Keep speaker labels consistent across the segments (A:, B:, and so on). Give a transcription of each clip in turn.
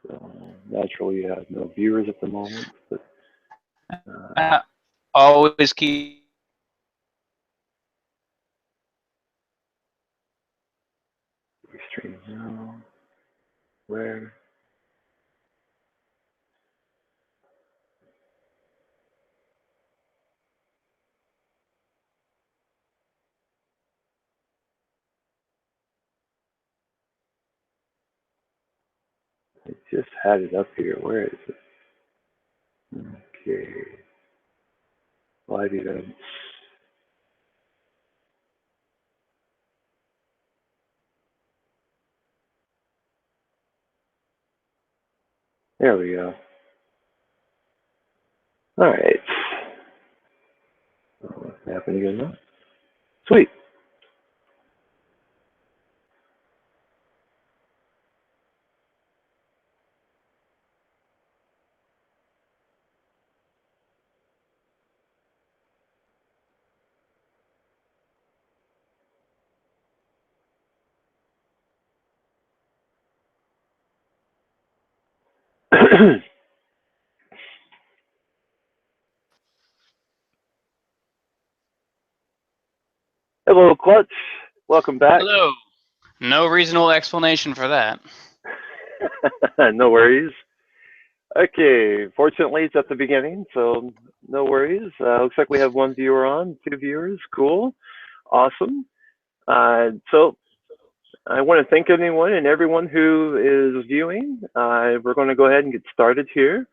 A: So naturally, no viewers at the moment, but
B: always keep
A: stream now. Where? I just had it up here. Where is it? Okay. Live events. There we go. All right. What's happening again now? Sweet. Hello, Clutch. Welcome back.
B: Hello. No reasonable explanation for that.
A: No worries. Okay, fortunately it's at the beginning, so no worries. Looks like we have one viewer on, 2 viewers. Cool. Awesome. So I want to thank anyone and everyone who is viewing. We're going to go ahead and get started here.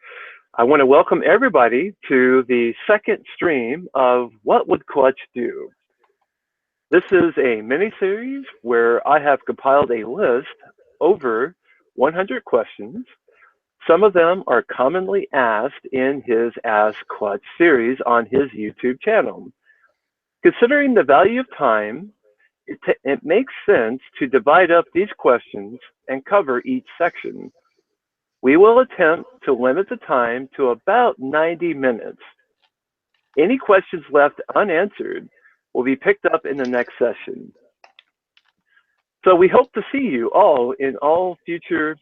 A: I want to welcome everybody to the second stream of What Would Clutch Do? This is a mini-series where I have compiled a list over 100 questions. Some of them are commonly asked in his Ask Clutch series on his YouTube channel. Considering the value of time, it makes sense to divide up these questions and cover each section. We will attempt to limit the time to about 90 minutes. Any questions left unanswered will be picked up in the next session. So we hope to see you all in all future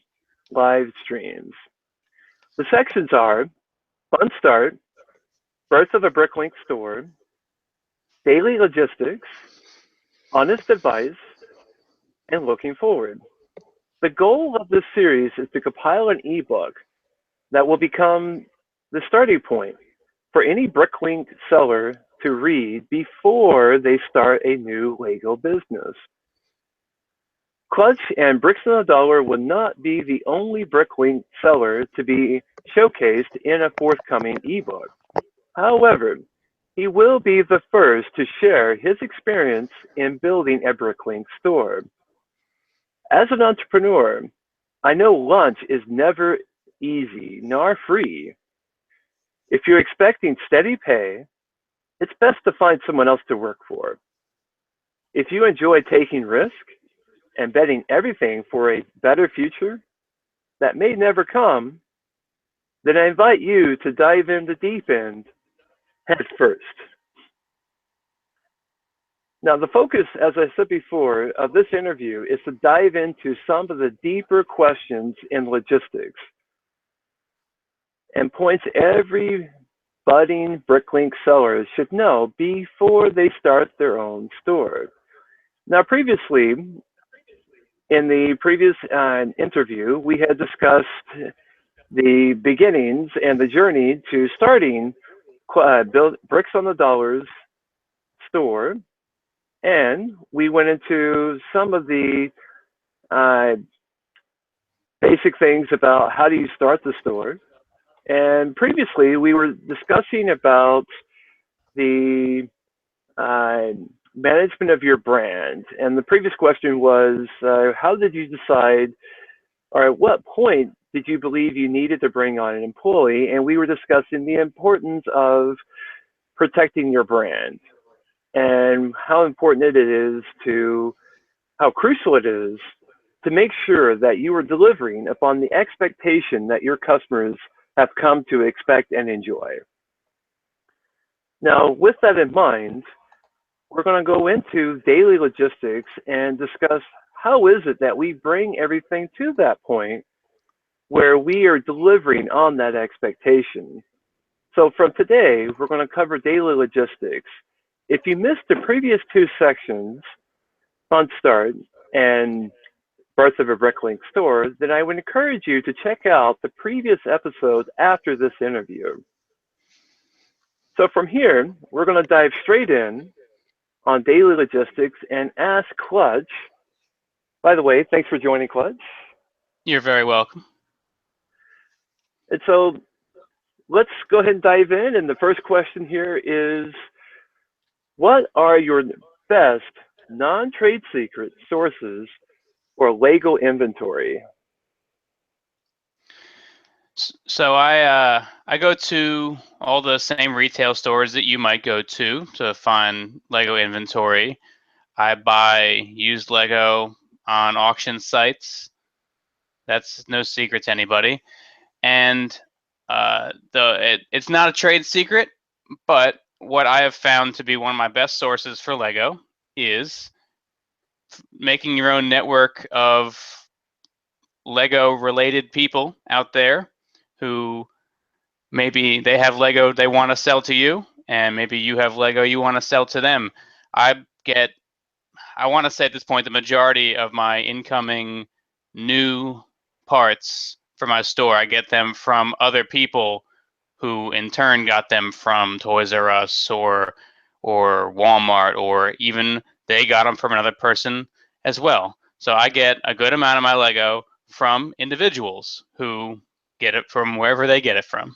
A: live streams. The sections are Fun Start, Birth of a Bricklink Store, Daily Logistics, Honest Advice, and Looking Forward. The goal of this series is to compile an ebook that will become the starting point for any Bricklink seller to read before they start a new Lego business. Clutch and Bricks on the Dollar will not be the only Bricklink seller to be showcased in a forthcoming ebook. However, he will be the first to share his experience in building a Bricklink store. As an entrepreneur, I know lunch is never easy nor free. If you're expecting steady pay, it's best to find someone else to work for. If you enjoy taking risks and betting everything for a better future that may never come, then I invite you to dive in the deep end head first. Now, the focus, as I said before, of this interview is to dive into some of the deeper questions in logistics and points every budding Bricklink seller should know before they start their own store. Now, previously, in the previous interview, we had discussed the beginnings and the journey to starting build Bricks on the Dollar's store, and we went into some of the basic things about how do you start the store. And previously, we were discussing about the management of your brand. And the previous question was, how did you decide, or at what point did you believe you needed to bring on an employee? And we were discussing the importance of protecting your brand and how important it is to, how crucial it is to make sure that you are delivering upon the expectation that your customers have come to expect and enjoy. Now, with that in mind, we're going to go into daily logistics and discuss how is it that we bring everything to that point where we are delivering on that expectation. So from today, we're going to cover daily logistics. If you missed the previous two sections on Start and Birth of a Bricklink Store, then I would encourage you to check out the previous episodes after this interview. So from here, we're going to dive straight in on daily logistics and ask Clutch. By the way, thanks for joining, Clutch.
B: You're very welcome.
A: And so let's go ahead and dive in. And the first question here is, what are your best non-trade secret sources or Lego inventory?
B: So I go to all the same retail stores that you might go to find Lego inventory. I buy used Lego on auction sites. That's no secret to anybody. And it's not a trade secret, but what I have found to be one of my best sources for Lego is making your own network of Lego related people out there who maybe they have Lego they want to sell to you, and maybe you have Lego you want to sell to them. I get, I want to say at this point, the majority of my incoming new parts for my store, I get them from other people who in turn got them from Toys R Us or Walmart, or even they got them from another person as well. So I get a good amount of my Lego from individuals who get it from wherever they get it from.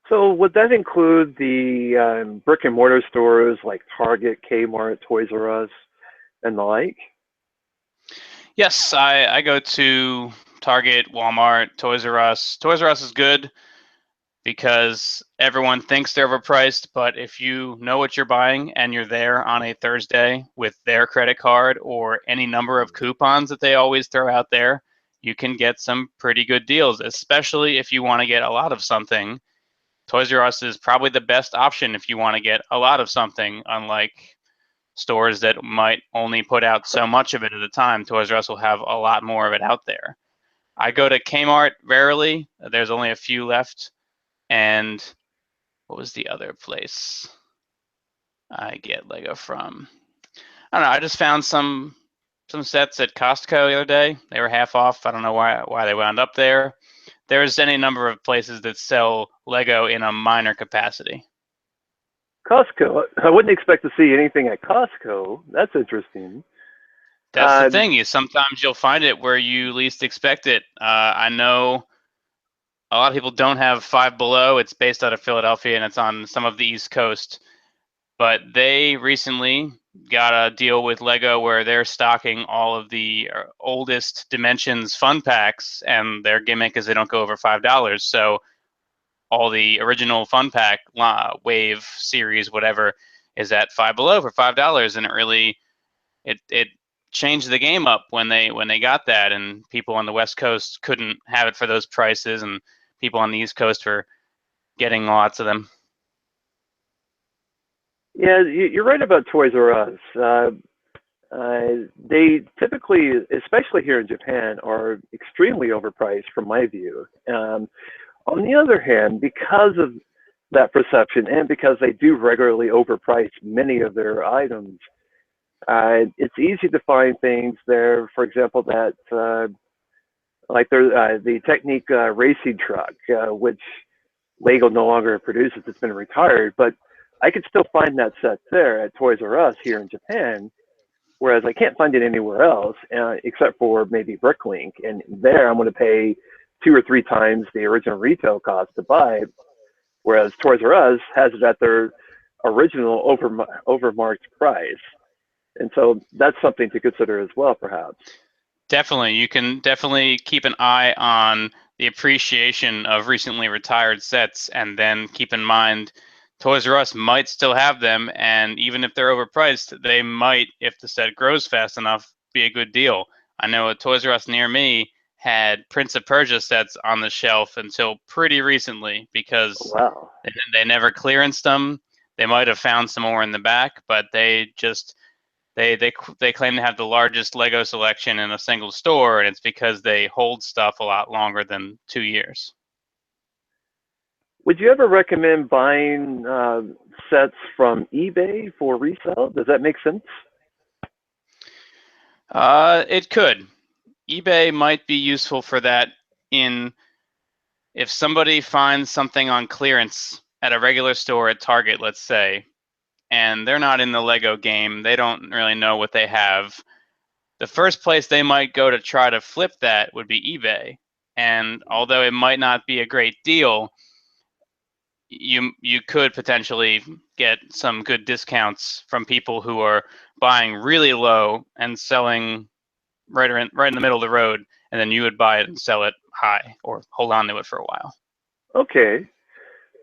A: So would that include the brick and mortar stores like Target, Kmart, Toys R Us, and the like?
B: Yes, I go to Target, Walmart, Toys R Us. Toys R Us is good because everyone thinks they're overpriced, but if you know what you're buying and you're there on a Thursday with their credit card or any number of coupons that they always throw out there, you can get some pretty good deals, especially if you want to get a lot of something. Toys R Us is probably the best option if you want to get a lot of something, unlike stores that might only put out so much of it at a time. Toys R Us will have a lot more of it out there. I go to Kmart rarely. There's only a few left. And what was the other place I get Lego from? I don't know. I just found some sets at Costco the other day. They were half off. I don't know why they wound up there. There's any number of places that sell Lego in a minor capacity.
A: Costco. I wouldn't expect to see anything at Costco. That's interesting.
B: That's the thing, is sometimes you'll find it where you least expect it. I know a lot of people don't have Five Below. It's based out of Philadelphia and it's on some of the East Coast. But they recently got a deal with Lego where they're stocking all of the oldest Dimensions fun packs, and their gimmick is they don't go over $5. So all the original fun pack wave series, whatever, is at Five Below for $5, and it changed the game up when they got that, and people on the West Coast couldn't have it for those prices, and people on the East Coast were getting lots of them.
A: Yeah, you're right about Toys R Us. They typically, especially here in Japan, are extremely overpriced from my view. On the other hand, because of that perception and because they do regularly overprice many of their items, it's easy to find things there. For example, that like the Technique racing truck, which Lego no longer produces. It's been retired, but I could still find that set there at Toys R Us here in Japan, whereas I can't find it anywhere else except for maybe Bricklink. And there I'm going to pay 2 or 3 times the original retail cost to buy it, whereas Toys R Us has it at their original overmarked price. And so that's something to consider as well, perhaps.
B: Definitely. You can definitely keep an eye on the appreciation of recently retired sets, and then keep in mind Toys R Us might still have them, and even if they're overpriced, they might, if the set grows fast enough, be a good deal. I know a Toys R Us near me had Prince of Persia sets on the shelf until pretty recently because
A: Wow.
B: they never clearanced them. They might have found some more in the back, but they just They claim to have the largest Lego selection in a single store, and it's because they hold stuff a lot longer than 2 years.
A: Would you ever recommend buying sets from eBay for resale? Does that make sense?
B: It could. eBay might be useful for that in if somebody finds something on clearance at a regular store at Target, let's say, and they're not in the Lego game, they don't really know what they have. The first place they might go to try to flip that would be eBay. And although it might not be a great deal, you could potentially get some good discounts from people who are buying really low and selling right in the middle of the road, and then you would buy it and sell it high or hold on to it for a while.
A: Okay.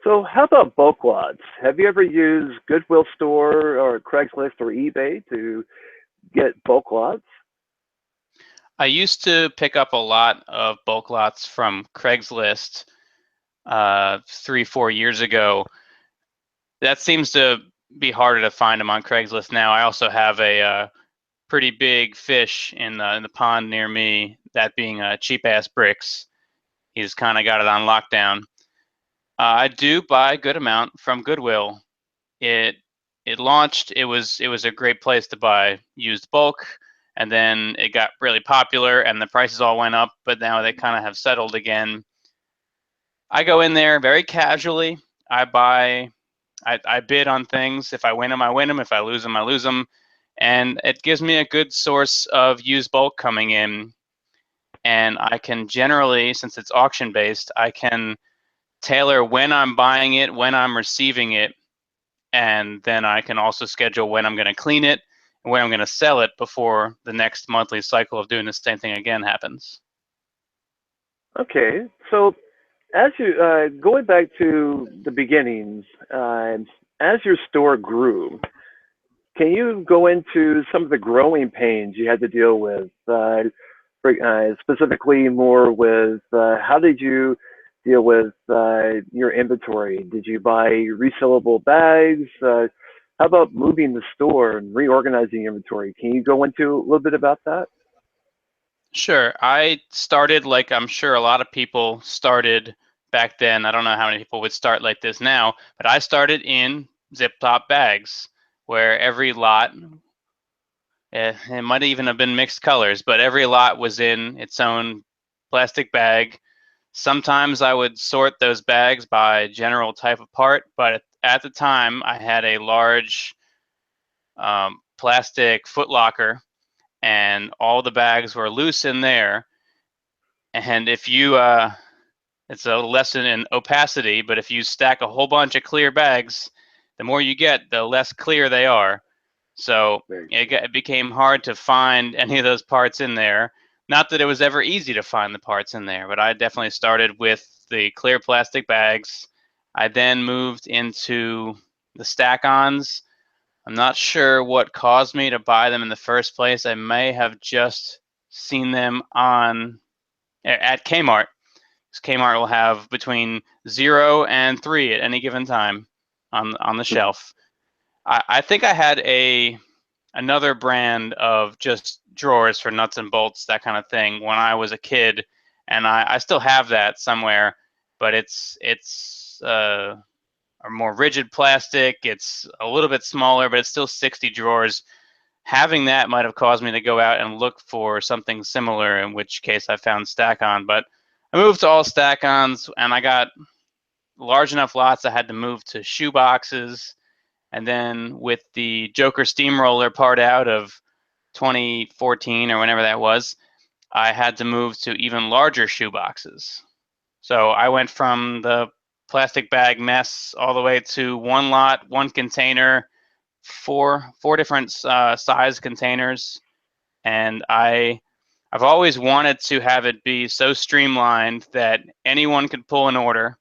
A: So how about bulk lots? Have you ever used Goodwill Store or Craigslist or eBay to get bulk lots?
B: I used to pick up a lot of bulk lots from Craigslist 3-4 years ago. That seems to be harder to find them on Craigslist now. I also have a pretty big fish in the pond near me, that being cheap ass Bricks. He's kind of got it on lockdown. I do buy a good amount from Goodwill. It it launched. It was a great place to buy used bulk, and then it got really popular, and the prices all went up. But now they kind of have settled again. I go in there very casually. I buy. I bid on things. If I win them, I win them. If I lose them, I lose them. And it gives me a good source of used bulk coming in. And I can generally, since it's auction based, I can tailor when I'm buying it, when I'm receiving it, and then I can also schedule when I'm going to clean it and when I'm going to sell it before the next monthly cycle of doing the same thing again happens.
A: Okay. So as you going back to the beginnings, as your store grew, can you go into some of the growing pains you had to deal with, specifically more with how did you deal with your inventory? Did you buy resellable bags? How about moving the store and reorganizing inventory? Can you go into a little bit about that?
B: Sure. I started like I'm sure a lot of people started back then. I don't know how many people would start like this now, but I started in zip top bags where every lot, it might even have been mixed colors, but every lot was in its own plastic bag. Sometimes I would sort those bags by general type of part, but at the time I had a large plastic footlocker, and all the bags were loose in there. And if you, it's a lesson in opacity, but if you stack a whole bunch of clear bags, the more you get, the less clear they are. So
A: Very true.
B: it became hard to find any of those parts in there. Not that it was ever easy to find the parts in there, but I definitely started with the clear plastic bags. I then moved into the stack-ons. I'm not sure what caused me to buy them in the first place. I may have just seen them on at Kmart. Kmart will have between 0 and 3 at any given time on the shelf. I think I had another brand of just drawers for nuts and bolts, that kind of thing, when I was a kid, and I still have that somewhere, but it's a more rigid plastic. It's a little bit smaller, but it's still 60 drawers. Having that might have caused me to go out and look for something similar, in which case I found Stack-On. But I moved to all Stack-Ons, and I got large enough lots I had to move to shoe boxes. And then with the Joker Steamroller part out of 2014 or whenever that was, I had to move to even larger shoe boxes. So I went from the plastic bag mess all the way to one lot, one container, four different size containers, and I've always wanted to have it be so streamlined that anyone could pull an order,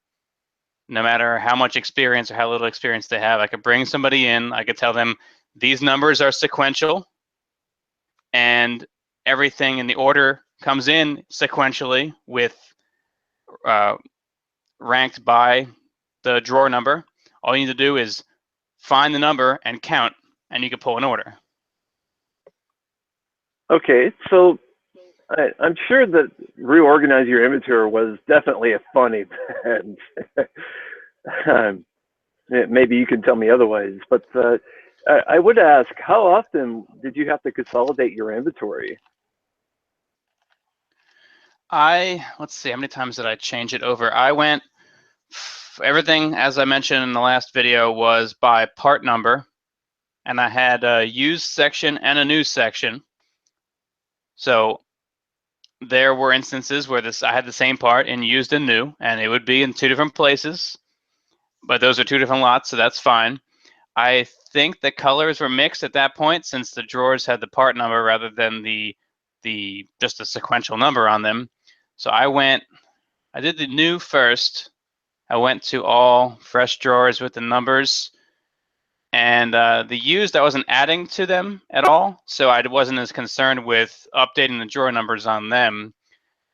B: no matter how much experience or how little experience they have. I could bring somebody in, I could tell them these numbers are sequential, and everything in the order comes in sequentially with uh, ranked by the drawer number. All you need to do is find the number and count, and you can pull an order.
A: Okay, so I'm sure that reorganize your inventory was definitely a fun event. um, maybe you can tell me otherwise, but I would ask, how often did you have to consolidate your inventory?
B: Let's see, how many times did I change it over? I went, everything, as I mentioned in the last video, was by part number, and I had a used section and a new section. So there were instances where I had the same part in used and new, and it would be in two different places, but those are two different lots, so that's fine. I think the colors were mixed at that point since the drawers had the part number rather than the just a sequential number on them. So I did the new first. I went to all fresh drawers with the numbers, and the used I wasn't adding to them at all, so I wasn't as concerned with updating the drawer numbers on them.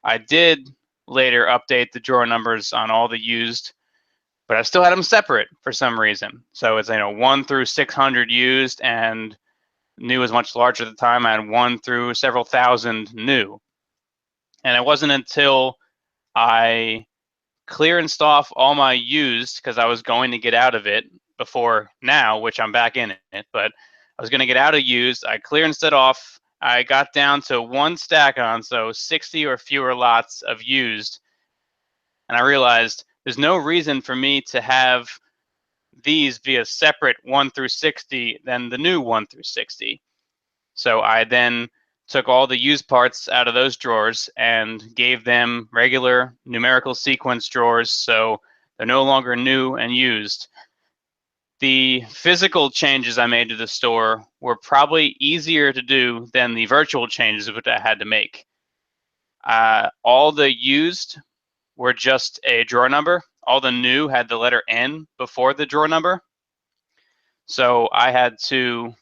B: I did later update the drawer numbers on all the used, but I still had them separate for some reason. So it's 1 through 600 used, and new was much larger at the time. I had 1 through several thousand new, and it wasn't until I clearanced off all my used because I was going to get out of it before now, which I'm back in it, but I was going to get out of used. I clearanced it off. I got down to one stack on, so 60 or fewer lots of used, and I realized there's no reason for me to have these be a separate 1 through 60 than the new 1 through 60. So I then took all the used parts out of those drawers and gave them regular numerical sequence drawers, so they're no longer new and used. The physical changes I made to the store were probably easier to do than the virtual changes which I had to make. All the used were just a drawer number. All the new had the letter N before the drawer number. So I had to,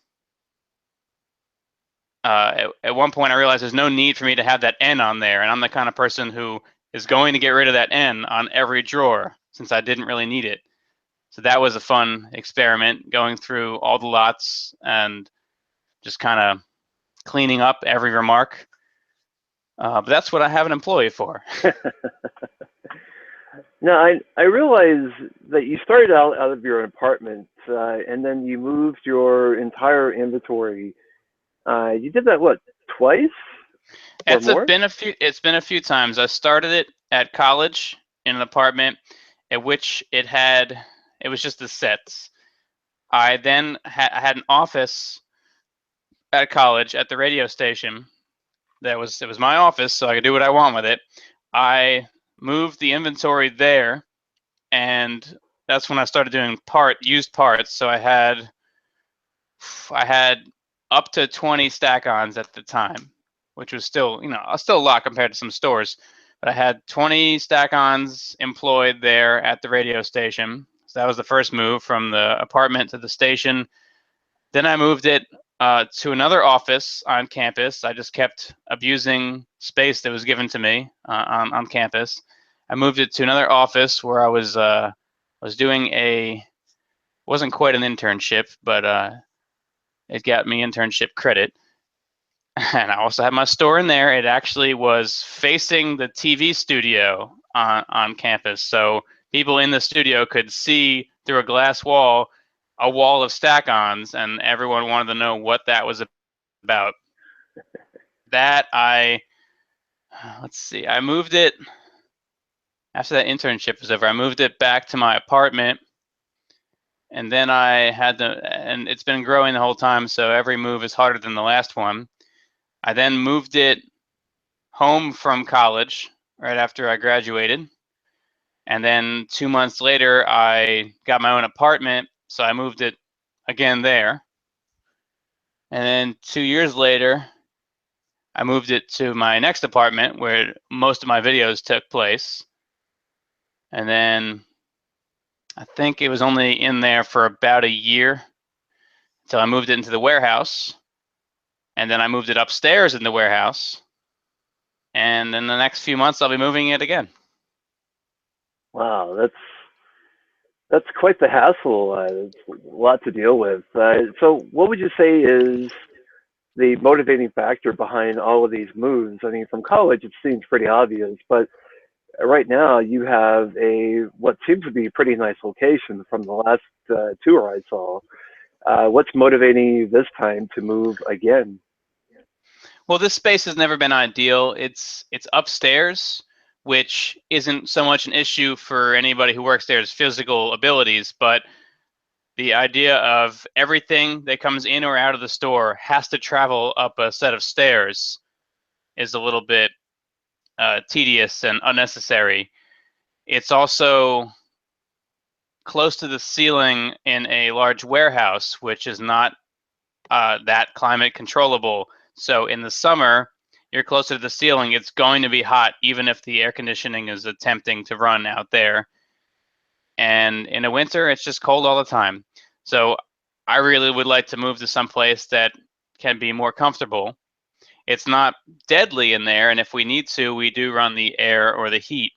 B: at one point I realized there's no need for me to have that N on there, and I'm the kind of person who is going to get rid of that N on every drawer since I didn't really need it. So that was a fun experiment, going through all the lots and just kind of cleaning up every remark. But that's what I have an employee for.
A: Now, I realize that you started out of your apartment and then you moved your entire inventory. You did that, what, twice or more?
B: It's been a few times. I started it at college in an apartment at which it was just the sets. I then I had an office at college at the radio station. It was my office, so I could do what I want with it. I moved the inventory there, and that's when I started doing used parts. So I had up to 20 stack-ons at the time, which was still still a lot compared to some stores. But I had 20 stack-ons employed there at the radio station. So that was the first move from the apartment to the station. Then I moved it to another office on campus. I just kept abusing space that was given to me on campus. I moved it to another office where I was doing wasn't quite an internship, but it got me internship credit. And I also had my store in there. It actually was facing the TV studio on campus. So people in the studio could see through a wall of stack-ons, and everyone wanted to know what that was about. That let's see, I moved it, after that internship was over, I moved it back to my apartment, and then and it's been growing the whole time, so every move is harder than the last one. I then moved it home from college right after I graduated. And then 2 months later, I got my own apartment, so I moved it again there. And then 2 years later, I moved it to my next apartment where most of my videos took place. And then I think it was only in there for about a year until I moved it into the warehouse. And then I moved it upstairs in the warehouse. And in the next few months, I'll be moving it again.
A: Wow, that's quite the hassle. It's a lot to deal with. So, what would you say is the motivating factor behind all of these moves? I mean, from college, it seems pretty obvious, but right now you have a what seems to be a pretty nice location from the last tour I saw. What's motivating you this time to move again?
B: Well, this space has never been ideal. It's upstairs, which isn't so much an issue for anybody who works there's physical abilities, but the idea of everything that comes in or out of the store has to travel up a set of stairs is a little bit tedious and unnecessary. It's also close to the ceiling in a large warehouse, which is not that climate controllable. So in the summer, you're closer to the ceiling. It's going to be hot, even if the air conditioning is attempting to run out there. And in the winter, it's just cold all the time. So I really would like to move to some place that can be more comfortable. It's not deadly in there, and if we need to, we do run the air or the heat.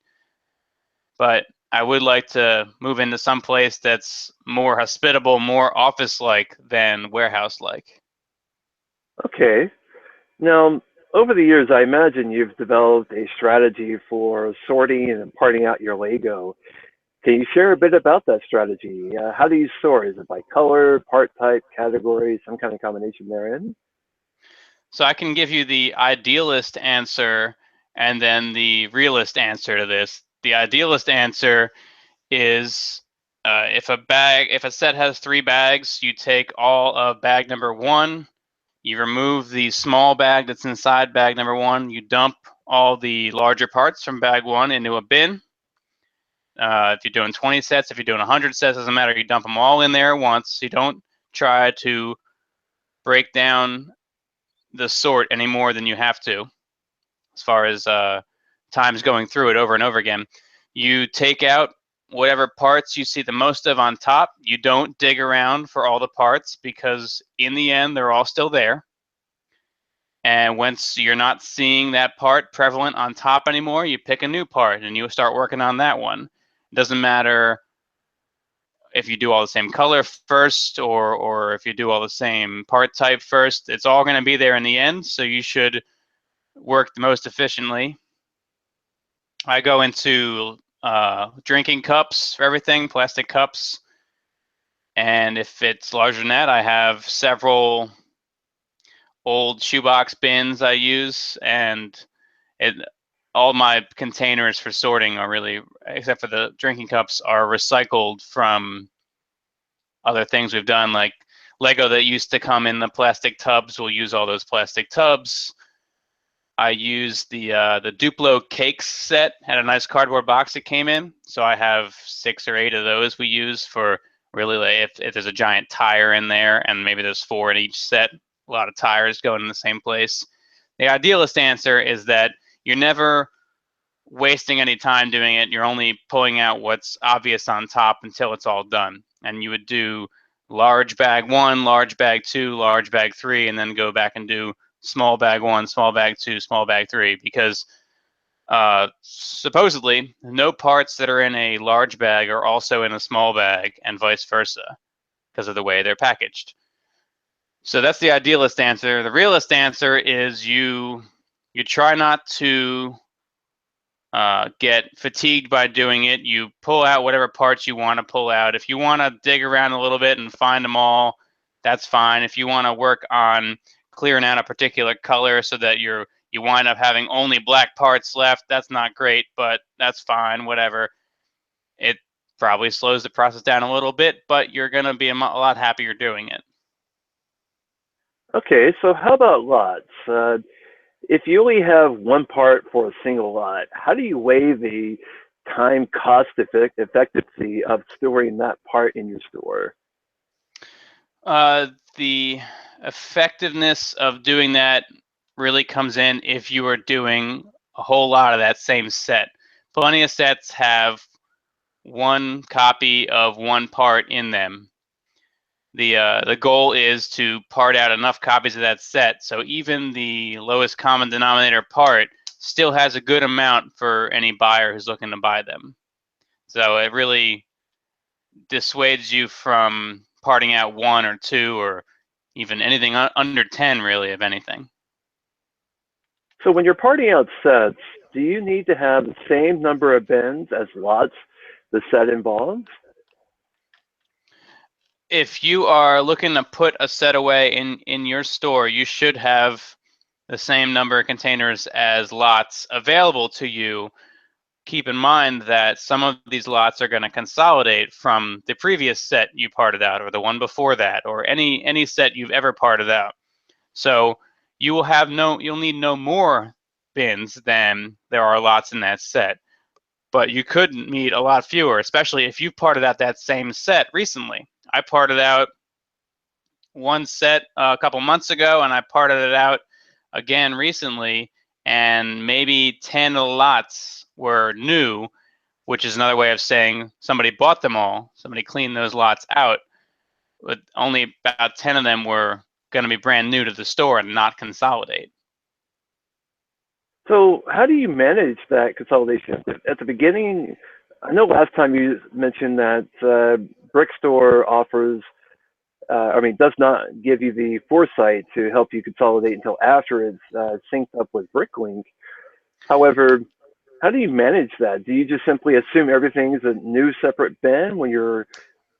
B: But I would like to move into some place that's more hospitable, more office-like than warehouse-like.
A: Okay. Now, over the years, I imagine you've developed a strategy for sorting and parting out your Lego. Can you share a bit about that strategy? How do you sort? Is it by color, part type, category, some kind of combination therein?
B: So I can give you the idealist answer and then the realist answer to this. The idealist answer is if a set has 3 bags, you take all of bag number 1, you remove the small bag that's inside bag number 1, you dump all the larger parts from bag 1 into a bin. If you're doing 20 sets, if you're doing 100 sets, doesn't matter. You dump them all in there at once. You don't try to break down the sort any more than you have to, as far as times going through it over and over again. You take out whatever parts you see the most of on top. You don't dig around for all the parts because in the end, they're all still there. And once you're not seeing that part prevalent on top anymore, you pick a new part and you start working on that one. It doesn't matter if you do all the same color first or if you do all the same part type first. It's all going to be there in the end, so you should work the most efficiently. I go into drinking cups for everything, plastic cups. And if it's larger than that, I have several old shoebox bins I use. And it, all my containers for sorting are really, except for the drinking cups, are recycled from other things we've done. Like Lego that used to come in the plastic tubs, we'll use all those plastic tubs. I used the Duplo cakes set, had a nice cardboard box it came in. So I have 6 or 8 of those we use for really like if there's a giant tire in there and maybe there's 4 in each set, a lot of tires going in the same place. The idealist answer is that you're never wasting any time doing it. You're only pulling out what's obvious on top until it's all done. And you would do large bag 1, large bag 2, large bag 3, and then go back and do small bag 1, small bag 2, small bag 3, because supposedly no parts that are in a large bag are also in a small bag and vice versa because of the way they're packaged. So that's the idealist answer. The realist answer is you try not to get fatigued by doing it. You pull out whatever parts you want to pull out. If you want to dig around a little bit and find them all, that's fine. If you want to work on clearing out a particular color so that you wind up having only black parts left, that's not great, but that's fine, whatever. It probably slows the process down a little bit, but you're going to be a lot happier doing it.
A: Okay, so how about lots? If you only have one part for a single lot, how do you weigh the time cost effectiveness of storing that part in your store?
B: The effectiveness of doing that really comes in if you are doing a whole lot of that same set. Plenty of sets have one copy of one part in them. The goal is to part out enough copies of that set so even the lowest common denominator part still has a good amount for any buyer who's looking to buy them. So it really dissuades you from parting out 1 or 2 or even anything under 10, really, of anything.
A: So when you're parting out sets, do you need to have the same number of bins as lots the set involves?
B: If you are looking to put a set away in your store, you should have the same number of containers as lots available to you. Keep in mind that some of these lots are going to consolidate from the previous set you parted out, or the one before that, or any set you've ever parted out. So you'll need no more bins than there are lots in that set. But you could need a lot fewer, especially if you've parted out that same set recently. I parted out one set a couple months ago, and I parted it out again recently, and maybe 10 lots were new, which is another way of saying somebody bought them all. Somebody cleaned those lots out, but only about 10 of them were going to be brand new to the store and not consolidate.
A: So how do you manage that consolidation? At the beginning, I know last time you mentioned that Brickstore offers, does not give you the foresight to help you consolidate until after it's synced up with Bricklink. However, how do you manage that? Do you just simply assume everything is a new separate bin when you're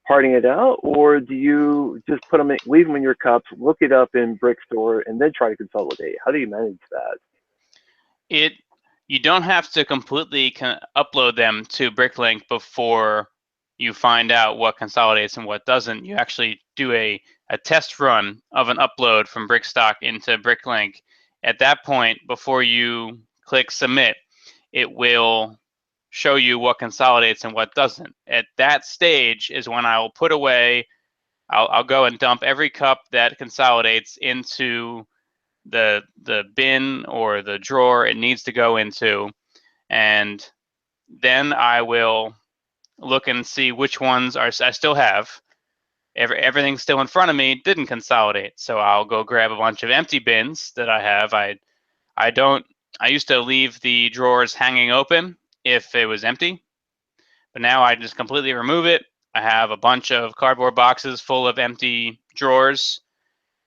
A: parting it out, or do you just leave them in your cups, look it up in Brickstore, and then try to consolidate? How do you manage that?
B: You don't have to completely upload them to Bricklink before you find out what consolidates and what doesn't. You actually do a test run of an upload from Brickstock into Bricklink. At that point, before you click submit, it will show you what consolidates and what doesn't. At that stage is when I will put away, I'll go and dump every cup that consolidates into the bin or the drawer it needs to go into, and then I will look and see which ones I still have. Everything still in front of me didn't consolidate, so I'll go grab a bunch of empty bins that I have. I used to leave the drawers hanging open if it was empty, but now I just completely remove it. I have a bunch of cardboard boxes full of empty drawers.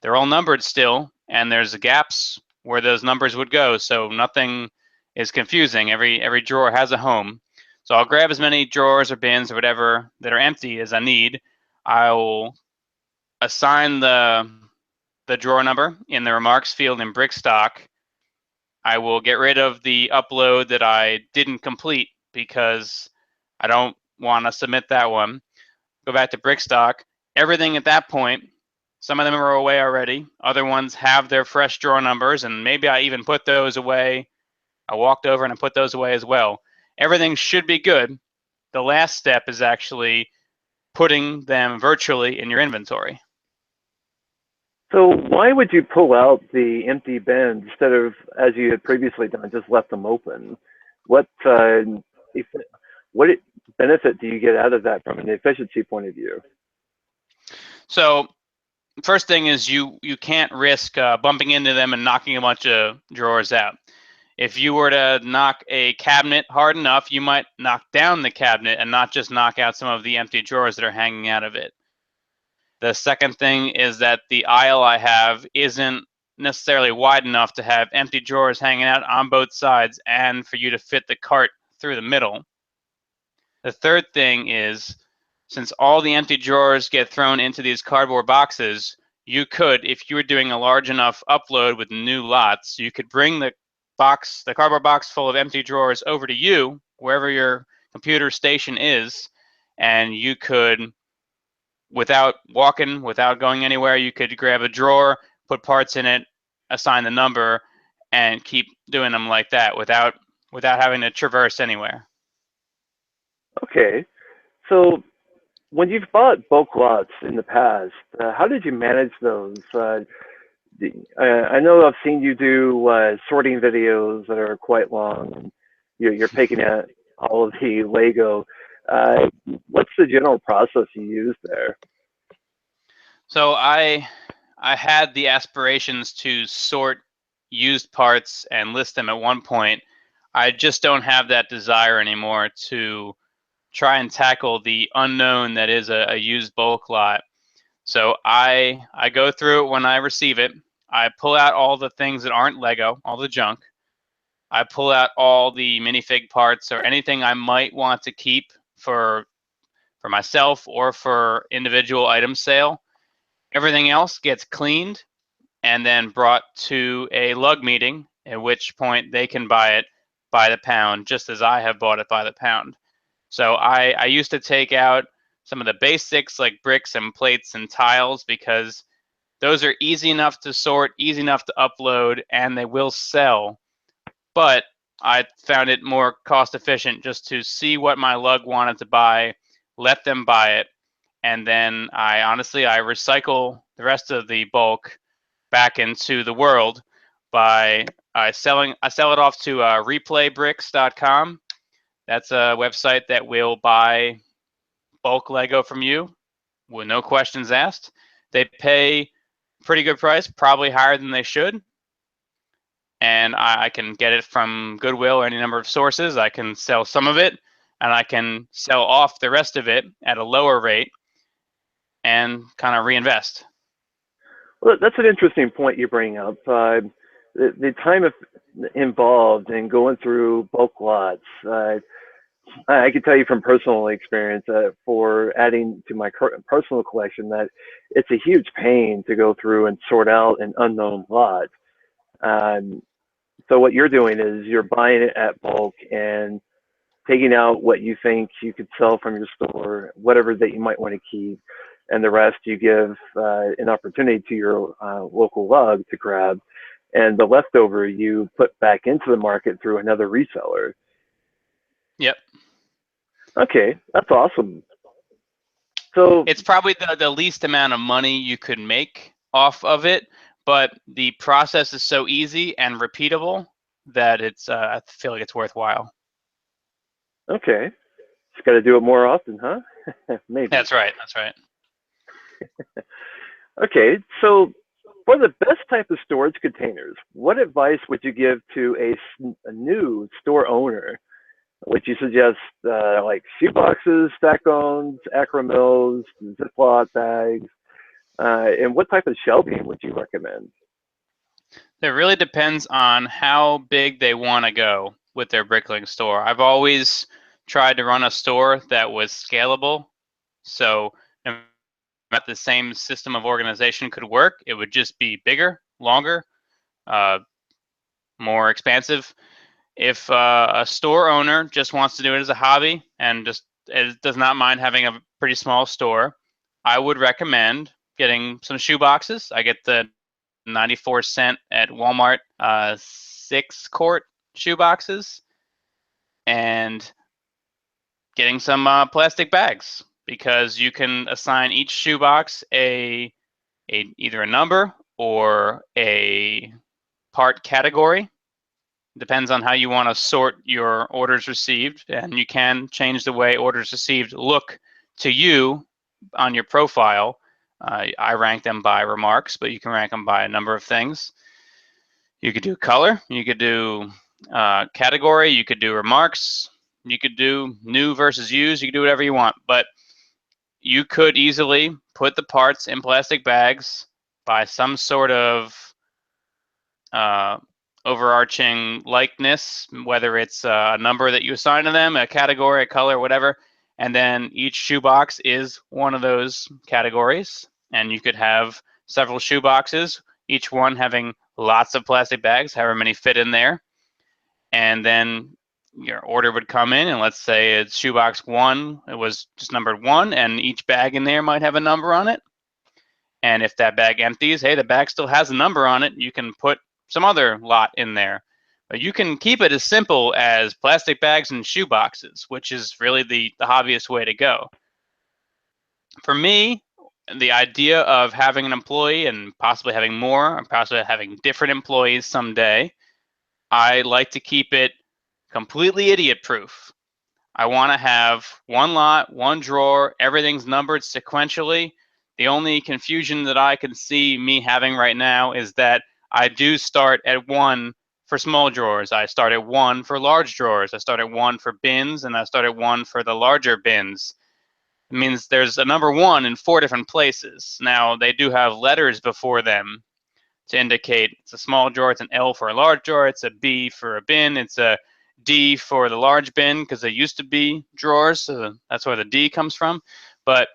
B: They're all numbered still, and there's gaps where those numbers would go, so nothing is confusing. Every drawer has a home. So I'll grab as many drawers or bins or whatever that are empty as I need. I'll assign the drawer number in the remarks field in Brickstock. I will get rid of the upload that I didn't complete because I don't want to submit that one. Go back to Brickstock. Everything at that point, some of them are away already. Other ones have their fresh drawer numbers, and maybe I even put those away. I walked over and I put those away as well. Everything should be good. The last step is actually putting them virtually in your inventory.
A: So why would you pull out the empty bins instead of, as you had previously done, just left them open? What if, what benefit do you get out of that from an efficiency point of view?
B: So first thing is you can't risk bumping into them and knocking a bunch of drawers out. If you were to knock a cabinet hard enough, you might knock down the cabinet and not just knock out some of the empty drawers that are hanging out of it. The second thing is that the aisle I have isn't necessarily wide enough to have empty drawers hanging out on both sides and for you to fit the cart through the middle. The third thing is, since all the empty drawers get thrown into these cardboard boxes, you could, if you were doing a large enough upload with new lots, you could bring the cardboard box full of empty drawers over to you, wherever your computer station is, and you could, without walking, without going anywhere, you could grab a drawer, put parts in it, assign the number, and keep doing them like that without having to traverse anywhere.
A: Okay, so when you've bought bulk lots in the past, how did you manage those? I know I've seen you do sorting videos that are quite long, and you're picking at all of the Lego. Uh, what's the general process you use there?
B: So I had the aspirations to sort used parts and list them at one point. I just don't have that desire anymore to try and tackle the unknown that is a used bulk lot. So I go through it when I receive it. I pull out all the things that aren't Lego, all the junk. I pull out all the minifig parts or anything I might want to keep for myself or for individual item sale. Everything else gets cleaned and then brought to a lug meeting, at which point they can buy it by the pound, just as I have bought it by the pound. So I used to take out some of the basics like bricks and plates and tiles because those are easy enough to sort, easy enough to upload, and they will sell. But I found it more cost efficient just to see what my lug wanted to buy, let them buy it, and then I recycle the rest of the bulk back into the world by I sell it off to replaybricks.com. That's a website that will buy bulk Lego from you with no questions asked. They pay pretty good price, probably higher than they should. And I can get it from Goodwill or any number of sources. I can sell some of it, and I can sell off the rest of it at a lower rate and kind of reinvest.
A: Well, that's an interesting point you bring up. The time involved in going through bulk lots. I can tell you from personal experience for adding to my personal collection that it's a huge pain to go through and sort out an unknown lot. Um, so what you're doing is you're buying it at bulk and taking out what you think you could sell from your store, whatever that you might want to keep, and the rest you give an opportunity to your local lug to grab, and the leftover you put back into the market through another reseller.
B: Yep.
A: Okay, that's awesome. So
B: It's probably the least amount of money you could make off of it, but the process is so easy and repeatable that it's I feel like it's worthwhile.
A: okay, just got to do it more often, huh? Maybe.
B: That's right. That's right.
A: Okay, so for the best type of storage containers, what advice would you give to a new store owner? Would you suggest like shoe boxes, stack-ons, acromills, Ziploc bags, and what type of shelving would you recommend?
B: It really depends on how big they want to go with their Bricklink store. I've always tried to run a store that was scalable, so no matter the same system of organization could work, it would just be bigger, longer, uh, more expansive. If a store owner just wants to do it as a hobby and just does not mind having a pretty small store, I would recommend getting some shoe boxes. I get the 94 cent at Walmart 6-quart shoe boxes, and getting some plastic bags because you can assign each shoe box either a number or a part category. Depends on how you want to sort your orders received, and you can change the way orders received look to you on your profile. I rank them by remarks, but you can rank them by a number of things. You could do color, you could do category, you could do remarks, you could do new versus used, you could do whatever you want. But you could easily put the parts in plastic bags by some sort of uh, overarching likeness, whether it's a number that you assign to them, a category, a color, whatever, and then each shoebox is one of those categories. And you could have several shoeboxes, each one having lots of plastic bags, however many fit in there. And then your order would come in, and let's say it's shoebox 1, it was just numbered 1, and each bag in there might have a number on it. And if that bag empties, hey, the bag still has a number on it. You can put some other lot in there. But you can keep it as simple as plastic bags and shoe boxes, which is really the hobbyist way to go. For me, the idea of having an employee and possibly having more, and possibly having different employees someday, I like to keep it completely idiot proof. I want to have one lot, one drawer, everything's numbered sequentially. The only confusion that I can see me having right now is that I do start at 1 for small drawers. I start at 1 for large drawers. I start at 1 for bins, and I start at 1 for the larger bins. It means there's a number 1 in 4 different places. Now, they do have letters before them to indicate it's a small drawer, it's an L for a large drawer, it's a B for a bin, it's a D for the large bin, because they used to be drawers, so that's where the D comes from. But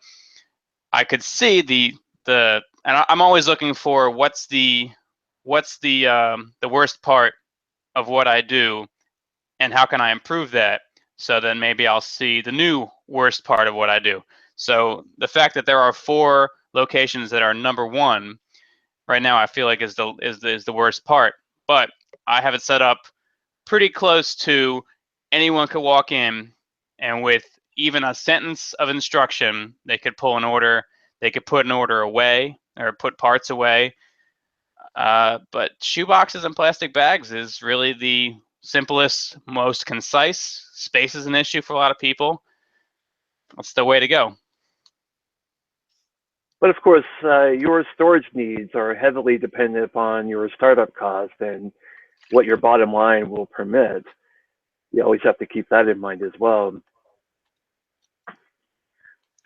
B: I could see and I'm always looking for what's the worst part of what I do, and how can I improve that? So then maybe I'll see the new worst part of what I do. So the fact that there are 4 locations that are number 1 right now, I feel like is the worst part. But I have it set up pretty close to anyone could walk in, and with even a sentence of instruction, they could pull an order. They could put an order away or put parts away. But shoeboxes and plastic bags is really the simplest, most concise. Space is an issue for a lot of people. That's the way to go.
A: But of course, your storage needs are heavily dependent upon your startup cost and what your bottom line will permit. You always have to keep that in mind as well.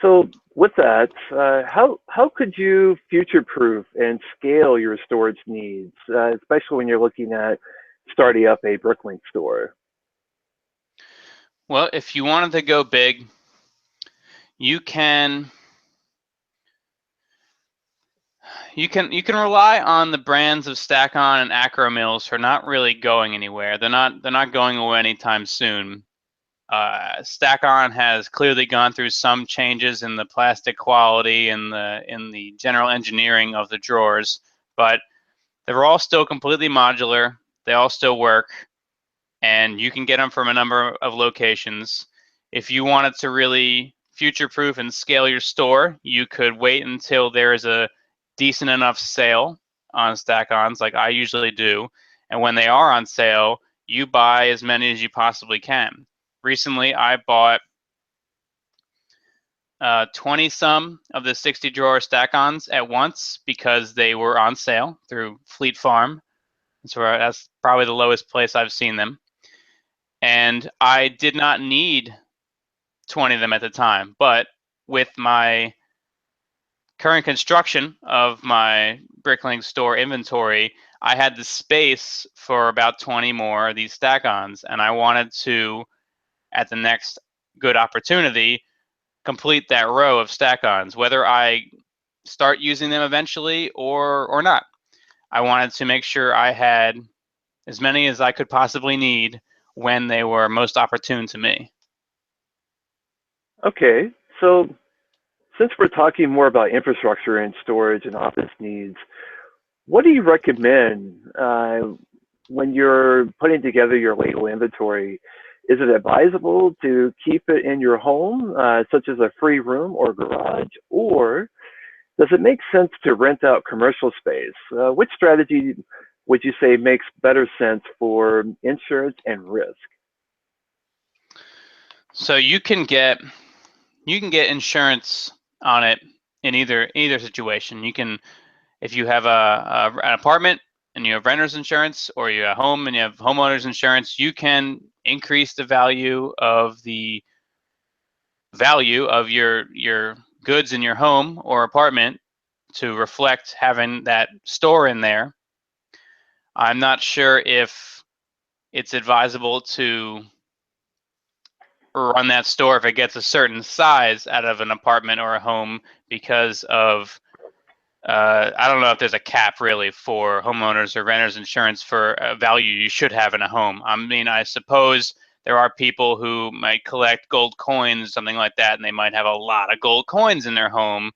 A: So with that, how could you future-proof and scale your storage needs, especially when you're looking at starting up a Bricklink store?
B: Well, if you wanted to go big, you can rely on the brands of Stack-On and Acromills for not really going anywhere. They're not going away anytime soon. Stack-On has clearly gone through some changes in the plastic quality and in the general engineering of the drawers, but they're all still completely modular. They all still work, and you can get them from a number of locations. If you wanted to really future-proof and scale your store, you could wait until there is a decent enough sale on Stack-Ons, like I usually do, and when they are on sale, you buy as many as you possibly can. Recently, I bought 20 some of the 60 drawer Stack-Ons at once because they were on sale through Fleet Farm. That's probably the lowest place I've seen them. And I did not need 20 of them at the time, but with my current construction of my Bricklink store inventory, I had the space for about 20 more of these Stack-Ons, and I wanted to, at the next good opportunity, complete that row of Stack-Ons, whether I start using them eventually or not. I wanted to make sure I had as many as I could possibly need when they were most opportune to me.
A: Okay, so since we're talking more about infrastructure and storage and office needs, what do you recommend when you're putting together your Lego inventory? Is it advisable to keep it in your home, such as a free room or garage, or does it make sense to rent out commercial space? Which strategy would you say makes better sense for insurance and risk?
B: So you can get insurance on it in either situation. You can, if you have an apartment and you have renter's insurance, or you have a home and you have homeowner's insurance, you can increase the value of your goods in your home or apartment to reflect having that store in there. I'm not sure if it's advisable to run that store if it gets a certain size out of an apartment or a home because of I don't know if there's a cap really for homeowners or renters insurance for a value you should have in a home. I mean, I suppose there are people who might collect gold coins, something like that, and they might have a lot of gold coins in their home.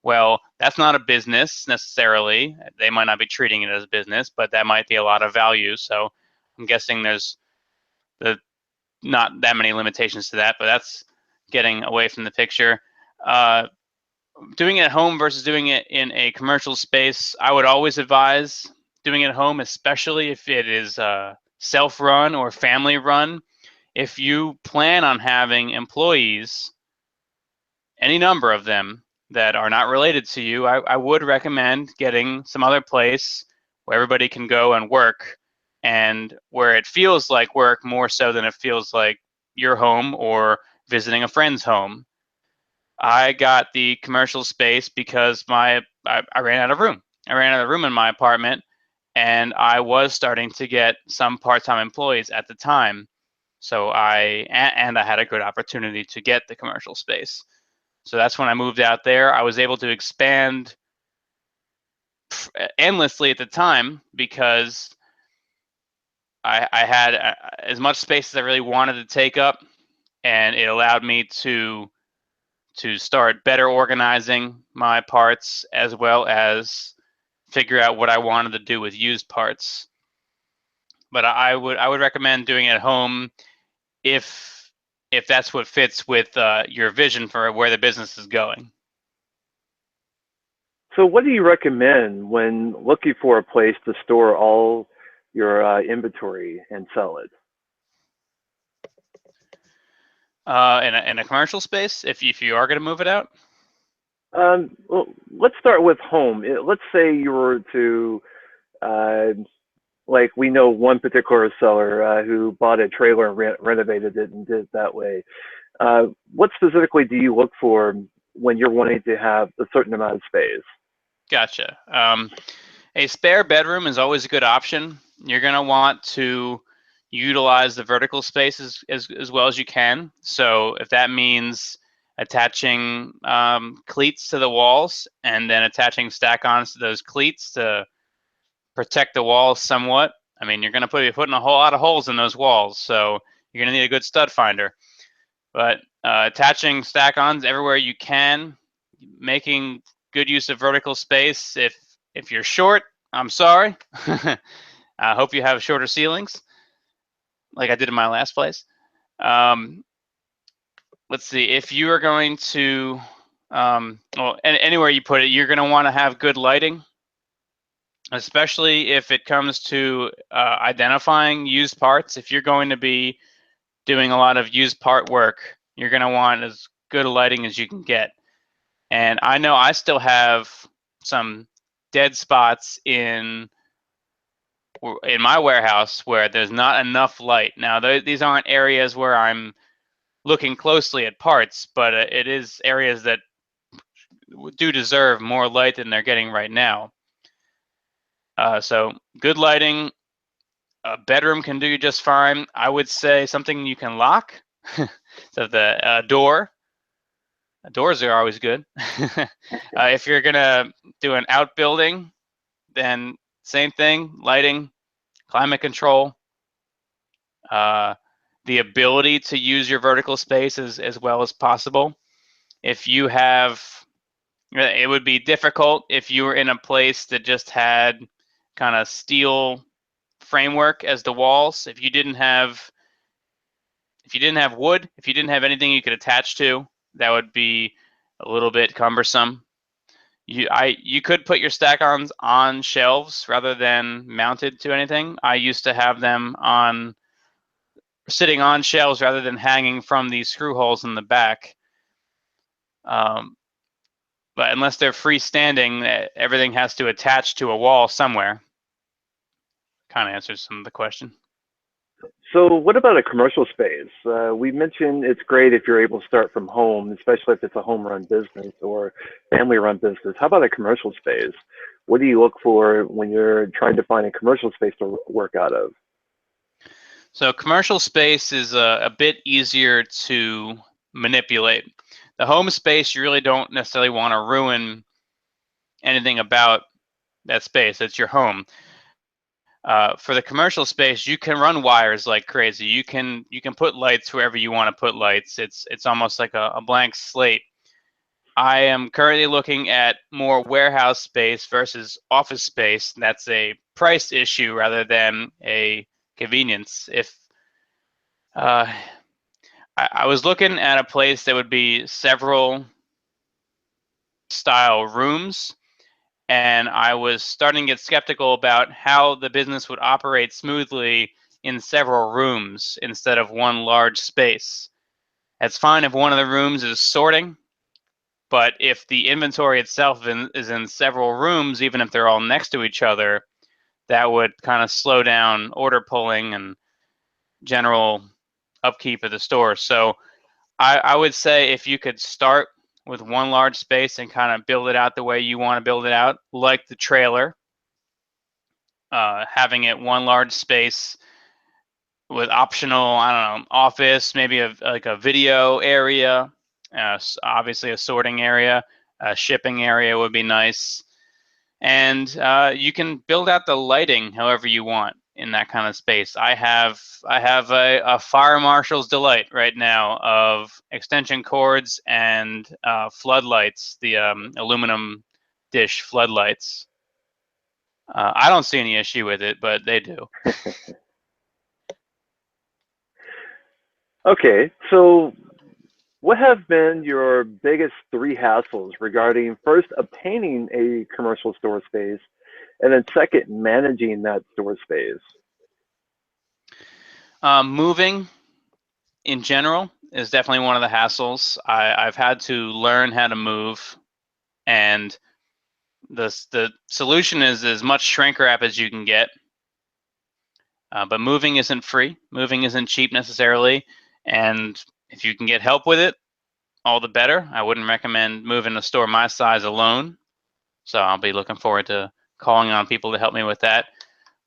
B: Well, that's not a business necessarily. They might not be treating it as a business, but that might be a lot of value. So I'm guessing there's not that many limitations to that, but that's getting away from the picture. Doing it at home versus doing it in a commercial space, I would always advise doing it at home, especially if it is self-run or family-run. If you plan on having employees, any number of them that are not related to you, I would recommend getting some other place where everybody can go and work, and where it feels like work more so than it feels like your home or visiting a friend's home. I got the commercial space because I ran out of room. I ran out of room in my apartment, and I was starting to get some part-time employees at the time. So I had a good opportunity to get the commercial space. So that's when I moved out there. I was able to expand endlessly at the time because I had as much space as I really wanted to take up, and it allowed me to start better organizing my parts as well as figure out what I wanted to do with used parts. But I would recommend doing it at home if that's what fits with your vision for where the business is going.
A: So, what do you recommend when looking for a place to store all your inventory and sell it?
B: In a commercial space, if you are going to move it out.
A: Well, let's start with home. Let's say you were to, uh, like, we know one particular seller who bought a trailer and renovated it and did it that way. What specifically do you look for when you're wanting to have a certain amount of space?
B: Gotcha. A spare bedroom is always a good option. You're going to want to utilize the vertical space as well as you can. So if that means attaching cleats to the walls and then attaching stack-ons to those cleats to protect the walls somewhat, I mean, you're going to be putting a whole lot of holes in those walls. So you're going to need a good stud finder. But attaching stack-ons everywhere you can, making good use of vertical space. If you're short, I'm sorry. I hope you have shorter ceilings, like I did in my last place. Um, let's see. If you are going to, anywhere you put it, you're going to want to have good lighting, especially if it comes to identifying used parts. If you're going to be doing a lot of used part work, you're going to want as good a lighting as you can get. And I know I still have some dead spots in my warehouse where there's not enough light. Now, these aren't areas where I'm looking closely at parts, but it is areas that do deserve more light than they're getting right now. So good lighting, a bedroom can do just fine. I would say something you can lock. So the doors are always good. If you're gonna do an outbuilding, then same thing, lighting, climate control, the ability to use your vertical space as well as possible. If you have, it would be difficult if you were in a place that just had kind of steel framework as the walls. If you didn't have wood, if you didn't have anything you could attach to, that would be a little bit cumbersome. You could put your stack-ons on shelves rather than mounted to anything. I used to have them sitting on shelves rather than hanging from these screw holes in the back. But unless they're freestanding, everything has to attach to a wall somewhere. Kind of answers some of the question.
A: So, what about a commercial space? We mentioned it's great if you're able to start from home, especially if it's a home run business or family run business. How about a commercial space? What do you look for when you're trying to find a commercial space to work out of?
B: So commercial space is a bit easier to manipulate. The home space, you really don't necessarily want to ruin anything about that space. It's your home. For the commercial space, you can run wires like crazy. You can put lights wherever you want to put lights. It's almost like a blank slate. I am currently looking at more warehouse space versus office space. That's a price issue rather than a convenience. If uh, I was looking at a place that would be several style rooms, and I was starting to get skeptical about how the business would operate smoothly in several rooms instead of one large space. That's fine if one of the rooms is sorting, but if the inventory itself is in several rooms, even if they're all next to each other, that would kind of slow down order pulling and general upkeep of the store. So I would say if you could start with one large space and kind of build it out the way you want to build it out, like the trailer. Having it one large space with optional, I don't know, office, maybe like a video area, obviously a sorting area, a shipping area would be nice. And you can build out the lighting however you want in that kind of space. I have a fire marshal's delight right now of extension cords and floodlights, the aluminum dish floodlights. I don't see any issue with it, but they do.
A: Okay, so what have been your biggest three hassles regarding first obtaining a commercial store space and then second managing that store space?
B: Moving in general is definitely one of the hassles. I've had to learn how to move, and the solution is as much shrink wrap as you can get. But moving isn't free. Moving isn't cheap necessarily, and if you can get help with it, all the better. I wouldn't recommend moving a store my size alone, so I'll be looking forward to calling on people to help me with that.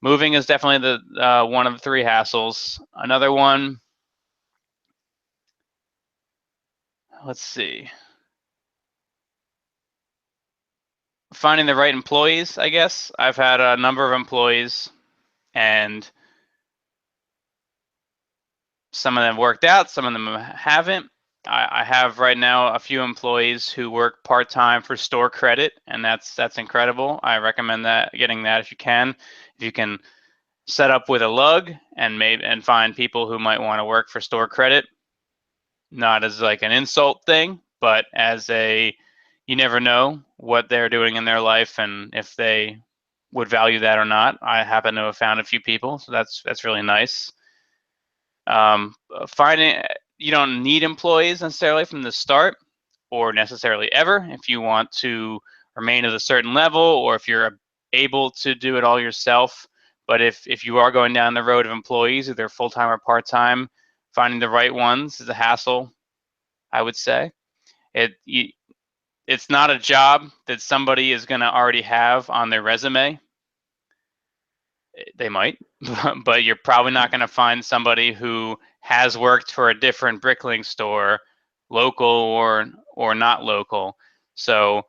B: Moving is definitely the one of the three hassles. Another one, let's see, finding the right employees, I guess. I've had a number of employees, and some of them worked out, some of them haven't. I have right now a few employees who work part-time for store credit, and that's incredible. I recommend that, getting that if you can. If you can set up with a lug and find people who might want to work for store credit, not as like an insult thing, but as a, you never know what they're doing in their life and if they would value that or not. I happen to have found a few people, so that's really nice. Finding, you don't need employees necessarily from the start or necessarily ever if you want to remain at a certain level or if you're able to do it all yourself. But if you are going down the road of employees, either full-time or part-time, finding the right ones is a hassle, I would say. It's not a job that somebody is going to already have on their resume. They might, but you're probably not going to find somebody who has worked for a different Bricklink store, local or not local. So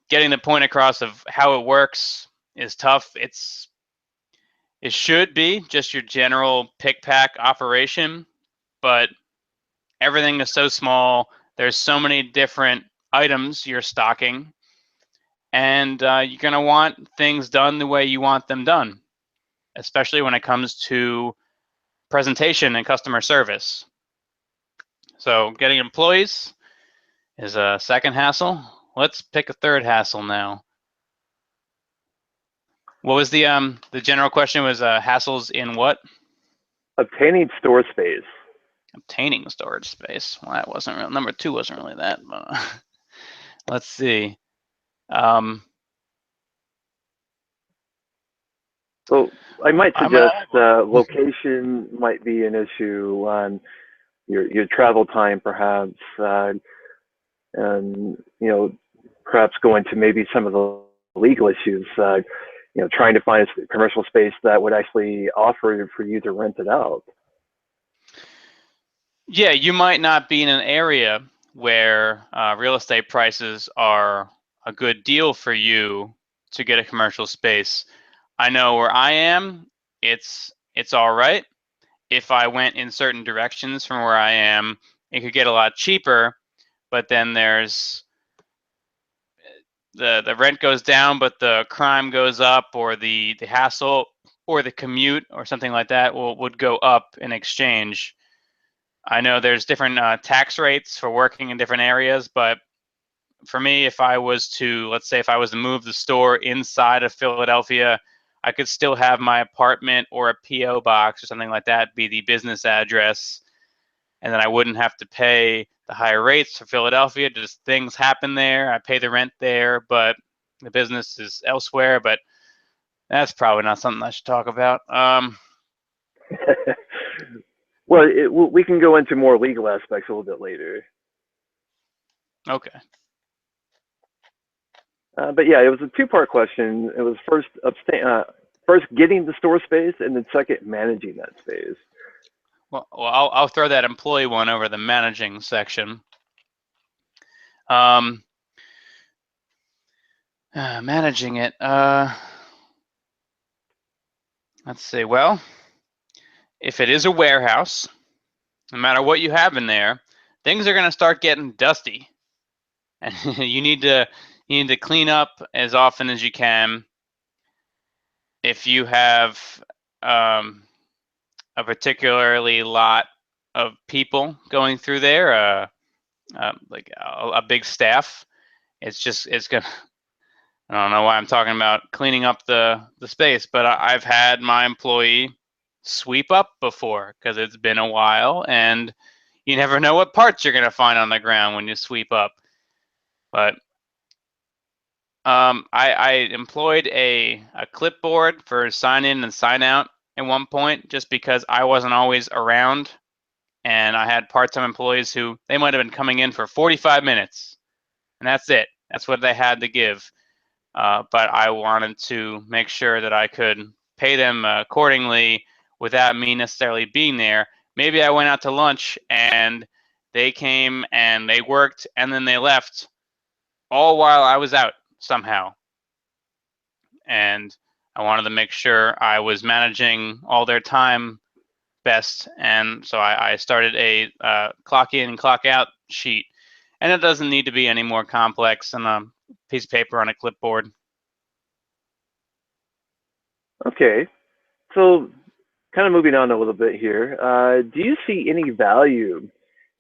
B: getting the point across of how it works is tough. It should be just your general pick pack operation, but everything is so small. There's so many different items you're stocking, and you're going to want things done the way you want them done, especially when it comes to presentation and customer service. So getting employees is a second hassle. Let's pick a third hassle now. What was the general question was hassles in what?
A: Obtaining store space.
B: Obtaining storage space. Well, that wasn't real. Number two wasn't really that. But, let's see.
A: So I might suggest location might be an issue on your travel time, perhaps, and perhaps go into maybe some of the legal issues. Trying to find a commercial space that would actually offer for you to rent it out.
B: Yeah, you might not be in an area where real estate prices are a good deal for you to get a commercial space. I know where I am, it's all right. If I went in certain directions from where I am, it could get a lot cheaper, but then there's the rent goes down, but the crime goes up, or the hassle or the commute or something like that would go up in exchange. I know there's different tax rates for working in different areas, but for me, if I was to, let's say if I was to move the store inside of Philadelphia, I could still have my apartment or a PO box or something like that be the business address, and then I wouldn't have to pay the higher rates for Philadelphia. Just things happen there. I pay the rent there, but the business is elsewhere. But that's probably not something I should talk about.
A: Well, we can go into more legal aspects a little bit later.
B: Okay.
A: But yeah, it was a two-part question. It was first getting the store space, and then second managing that space.
B: Well, I'll throw that employee one over the managing section. Managing it. Let's see. Well, if it is a warehouse, no matter what you have in there, things are going to start getting dusty, and you need to clean up as often as you can. If you have a particularly lot of people going through there, like a big staff, it's gonna. I don't know why I'm talking about cleaning up the space, but I've had my employee sweep up before because it's been a while, and you never know what parts you're gonna find on the ground when you sweep up. But I employed a clipboard for sign in and sign out at one point, just because I wasn't always around, and I had part-time employees who they might have been coming in for 45 minutes, and that's it. That's what they had to give. But I wanted to make sure that I could pay them accordingly without me necessarily being there. Maybe I went out to lunch and they came and they worked and then they left all while I was out somehow. And I wanted to make sure I was managing all their time best. And so I started a clock in and clock out sheet. And it doesn't need to be any more complex than a piece of paper on a clipboard.
A: Okay, so kind of moving on a little bit here. Do you see any value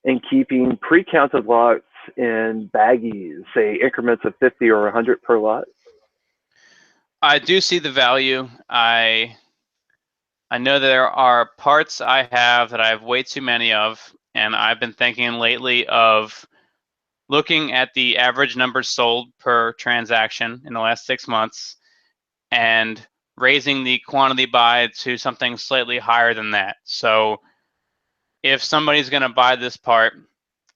A: in keeping pre-counted lots in baggies, say increments of 50 or 100 per lot?
B: I do see the value. I know there are parts I have that I have way too many of, and I've been thinking lately of looking at the average numbers sold per transaction in the last 6 months and raising the quantity buy to something slightly higher than that. So if somebody's going to buy this part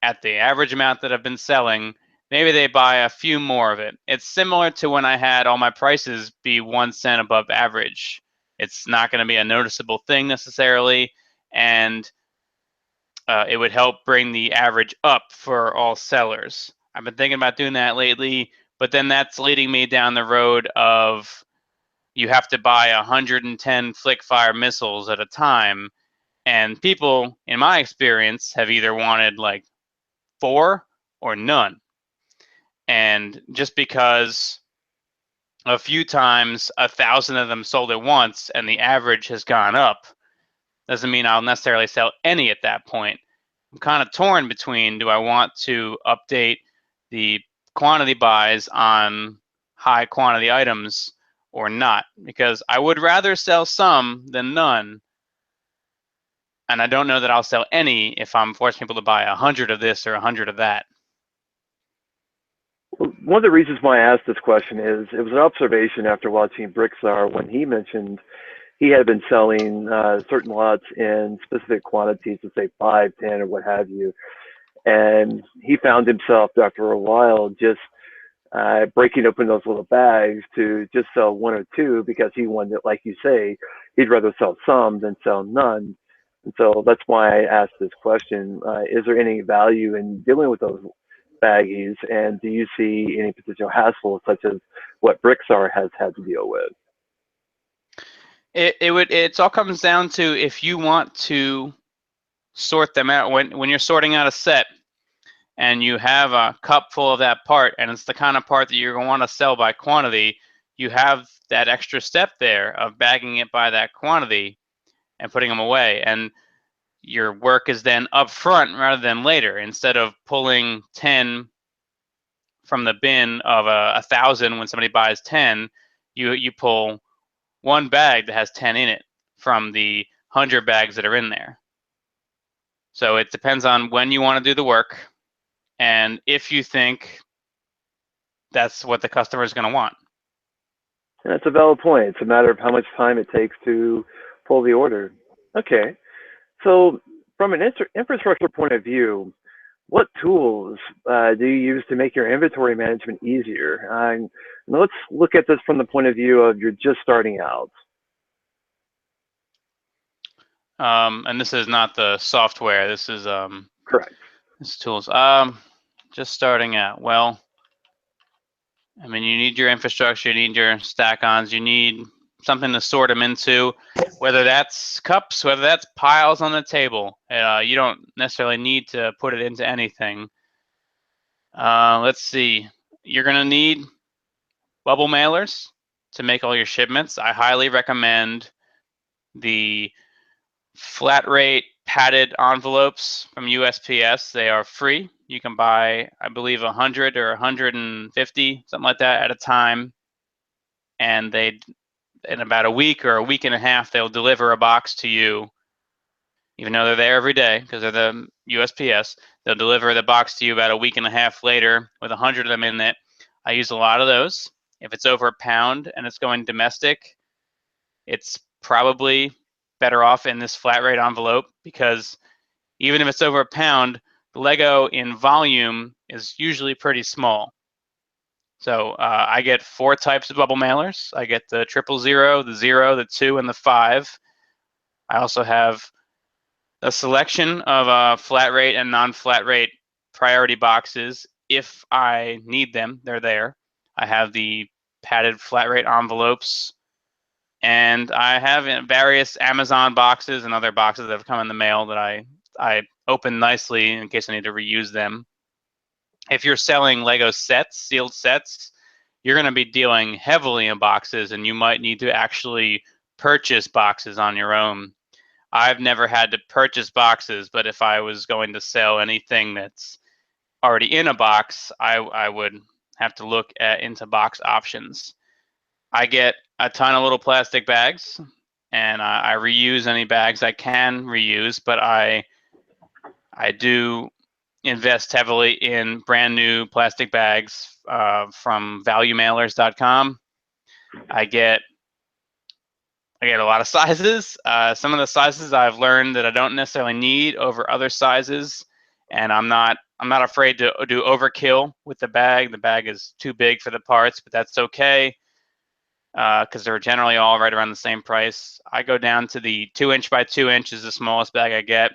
B: at the average amount that I've been selling, maybe they buy a few more of it. It's similar to when I had all my prices be 1 cent above average. It's not going to be a noticeable thing necessarily, and it would help bring the average up for all sellers. I've been thinking about doing that lately, but then that's leading me down the road of you have to buy 110 flick fire missiles at a time. And people, in my experience, have either wanted like 4 or none. And just because a few times 1,000 of them sold at once and the average has gone up doesn't mean I'll necessarily sell any at that point. I'm kind of torn between, do I want to update the quantity buys on high quantity items or not? Because I would rather sell some than none. And I don't know that I'll sell any if I'm forcing people to buy 100 of this or 100 of that.
A: Well, one of the reasons why I asked this question is it was an observation after watching Brickstar when he mentioned he had been selling certain lots in specific quantities, let's say 5, 10, or what have you. And he found himself after a while just breaking open those little bags to just sell 1 or 2 because he wanted, like you say, he'd rather sell some than sell none. And so that's why I asked this question. Is there any value in dealing with those baggies? And do you see any potential hassle such as what Brickstar has had to deal with?
B: It all comes down to if you want to sort them out when you're sorting out a set and you have a cup full of that part and it's the kind of part that you're going to want to sell by quantity, you have that extra step there of bagging it by that quantity and putting them away. And your work is then up front rather than later. Instead of pulling 10 from the bin of 1,000 when somebody buys 10, you pull one bag that has 10 in it from the 100 bags that are in there. So it depends on when you want to do the work and if you think that's what the customer is going to want.
A: And that's a valid point. It's a matter of how much time it takes to pull the order. Okay. So from an infrastructure point of view, what tools do you use to make your inventory management easier? Let's look at this from the point of view of you're just starting out.
B: And this is not the software. This is
A: Correct.
B: this tools. Just starting out. Well, I mean, you need your infrastructure, you need your stack-ons, you need something to sort them into, whether that's cups, whether that's piles on the table. You don't necessarily need to put it into anything. Let's see. You're going to need bubble mailers to make all your shipments. I highly recommend the flat rate padded envelopes from USPS. They are free. You can buy, I believe, 100 or 150, something like that, at a time. And they, in about a week or a week and a half, they'll deliver a box to you. Even though they're there every day because they're the USPS, they'll deliver the box to you about a week and a half later with 100 of them in it. I use a lot of those. If it's over a pound and it's going domestic, it's probably better off in this flat rate envelope, because even if it's over a pound, the Lego in volume is usually pretty small. So I get 4 types of bubble mailers. I get the 000, the 0, the 2, and the 5. I also have a selection of flat rate and non-flat rate priority boxes. If I need them, they're there. I have the padded flat rate envelopes, and I have various Amazon boxes and other boxes that have come in the mail that I open nicely in case I need to reuse them. If you're selling Lego sets, sealed sets, you're going to be dealing heavily in boxes, and you might need to actually purchase boxes on your own. I've never had to purchase boxes, but if I was going to sell anything that's already in a box, I would have to look into box options. I get a ton of little plastic bags, and I reuse any bags I can reuse, but I do invest heavily in brand new plastic bags from valuemailers.com. I get a lot of sizes. Some of the sizes I've learned that I don't necessarily need over other sizes, and I'm not afraid to do overkill with the bag. The bag is too big for the parts, but that's okay because they're generally all right around the same price. I go down to the 2" by 2" is the smallest bag I get,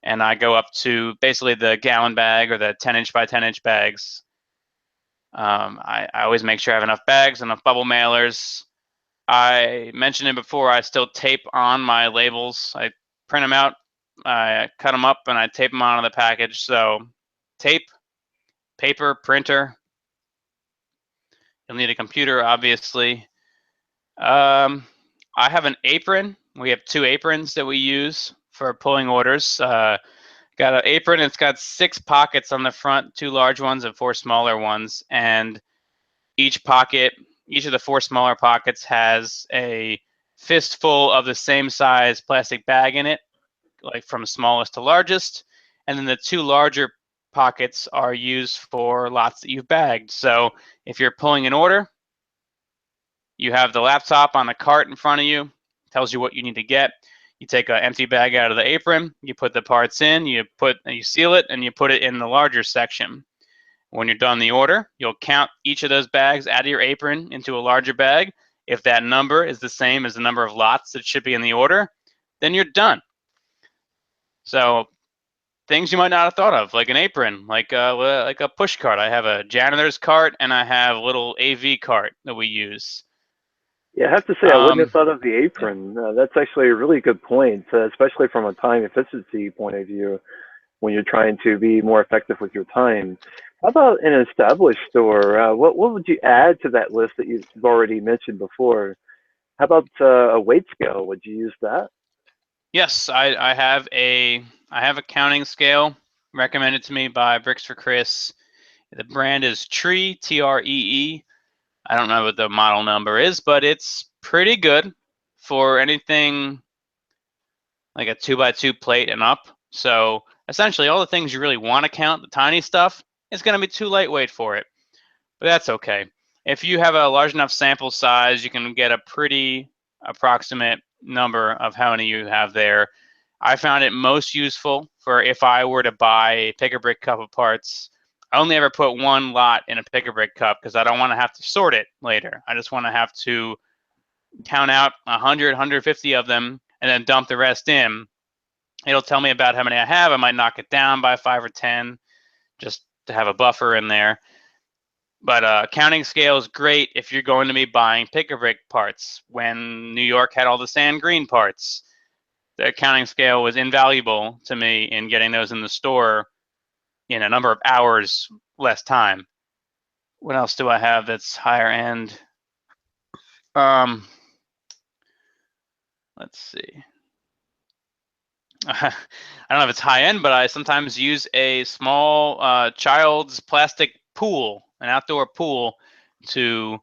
B: and I go up to basically the gallon bag or the 10" by 10" bags. I always make sure I have enough bags, enough bubble mailers. I mentioned it before, I still tape on my labels. I print them out, I cut them up, and I tape them onto the package. So tape, paper, printer. You'll need a computer, obviously. I have an apron. We have 2 aprons that we use for pulling orders. Got an apron, it's got 6 pockets on the front, 2 large ones and 4 smaller ones. And each pocket, each of the 4 smaller pockets has a fistful of the same size plastic bag in it, like from smallest to largest. And then the 2 larger pockets are used for lots that you've bagged. So if you're pulling an order, you have the laptop on the cart in front of you, tells you what you need to get. You take an empty bag out of the apron, you put the parts in, you seal it, and you put it in the larger section. When you're done the order, you'll count each of those bags out of your apron into a larger bag. If that number is the same as the number of lots that should be in the order, then you're done. So things you might not have thought of, like an apron, like a push cart. I have a janitor's cart, and I have a little AV cart that we use.
A: Yeah, I have to say, I wouldn't have thought of the apron. That's actually a really good point, especially from a time efficiency point of view when you're trying to be more effective with your time. How about an established store? What would you add to that list that you've already mentioned before? How about a weight scale? Would you use that?
B: Yes, I have a counting scale recommended to me by Bricks for Chris. The brand is Tree, TREE. I don't know what the model number is, but it's pretty good for anything like a 2x2 plate and up. So essentially all the things you really want to count, the tiny stuff, it's going to be too lightweight for it, but that's okay. If you have a large enough sample size, you can get a pretty approximate number of how many you have there. I found it most useful for if I were to buy a pick-a-brick cup of parts. I only ever put one lot in a pick-a-brick cup because I don't want to have to sort it later. I just want to have to count out 100, 150 of them and then dump the rest in. It'll tell me about how many I have. I might knock it down by 5 or 10 just to have a buffer in there. But counting scale is great if you're going to be buying pick-a-brick parts. When New York had all the sand green parts, the counting scale was invaluable to me in getting those in the store in a number of hours less time. What else do I have that's higher end? Let's see. I don't know if it's high end, but I sometimes use a small child's plastic pool, an outdoor pool, to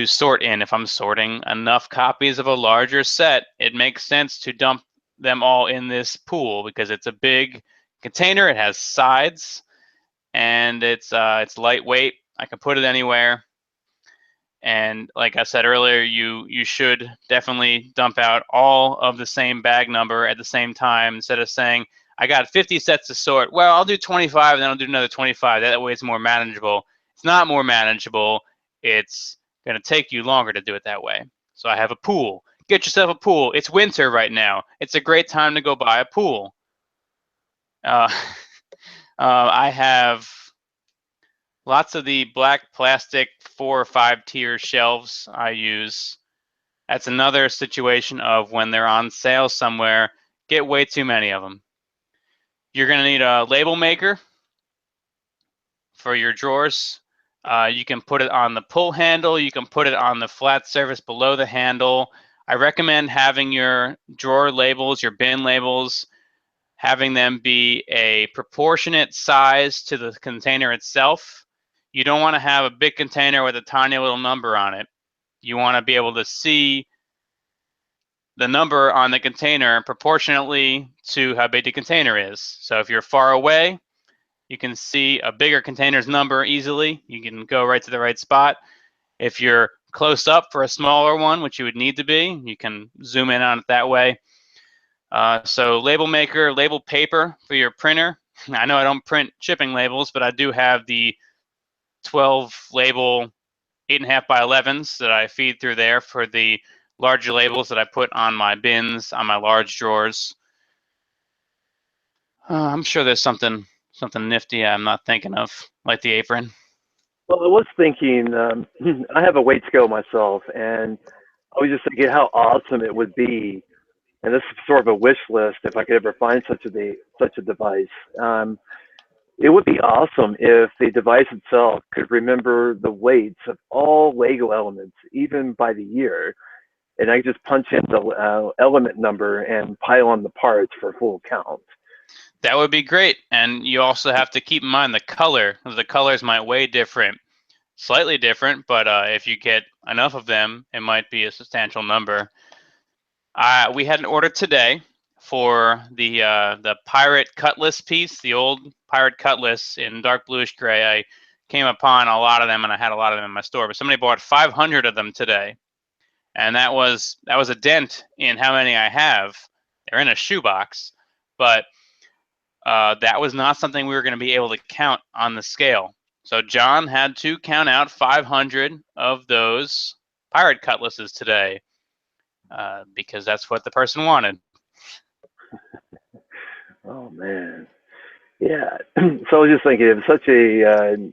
B: sort in. If I'm sorting enough copies of a larger set, it makes sense to dump them all in this pool because it's a big container. It has sides, and it's lightweight. I can put it anywhere. And like I said earlier, you should definitely dump out all of the same bag number at the same time instead of saying, I got 50 sets to sort. Well, I'll do 25 and then I'll do another 25. That way it's more manageable. It's not more manageable. It's going to take you longer to do it that way. So I have a pool. Get yourself a pool. It's winter right now. It's a great time to go buy a pool. I have lots of the black plastic 4 or 5 tier shelves I use. That's another situation of when they're on sale somewhere, get way too many of them. You're going to need a label maker for your drawers. You can put it on the pull handle. You can put it on the flat surface below the handle. I recommend having your drawer labels, your bin labels, having them be a proportionate size to the container itself. You don't want to have a big container with a tiny little number on it. You want to be able to see the number on the container proportionately to how big the container is. So if you're far away, you can see a bigger container's number easily. You can go right to the right spot. If you're close up for a smaller one, which you would need to be, you can zoom in on it that way. So label maker, label paper for your printer. I know I don't print shipping labels, but I do have the 12 label 8.5 by 11s that I feed through there for the larger labels that I put on my bins, on my large drawers. I'm sure there's something nifty I'm not thinking of, like the apron.
A: Well, I was thinking, I have a weight scale myself, and I was just thinking how awesome it would be, and this is sort of a wish list if I could ever find such a device. Um, it would be awesome if the device itself could remember the weights of all Lego elements, even by the year, and I could just punch in the element number and pile on the parts for a full count.
B: That would be great. And you also have to keep in mind the color. The colors might weigh different, slightly different, but if you get enough of them, it might be a substantial number. We had an order today for the pirate cutlass piece, the old pirate cutlass in dark bluish gray. I came upon a lot of them, and I had a lot of them in my store. But somebody bought 500 of them today, and that was a dent in how many I have. They're in a shoebox, but that was not something we were going to be able to count on the scale. So John had to count out 500 of those pirate cutlasses today because that's what the person wanted.
A: Oh man, yeah. So I was just thinking, if such a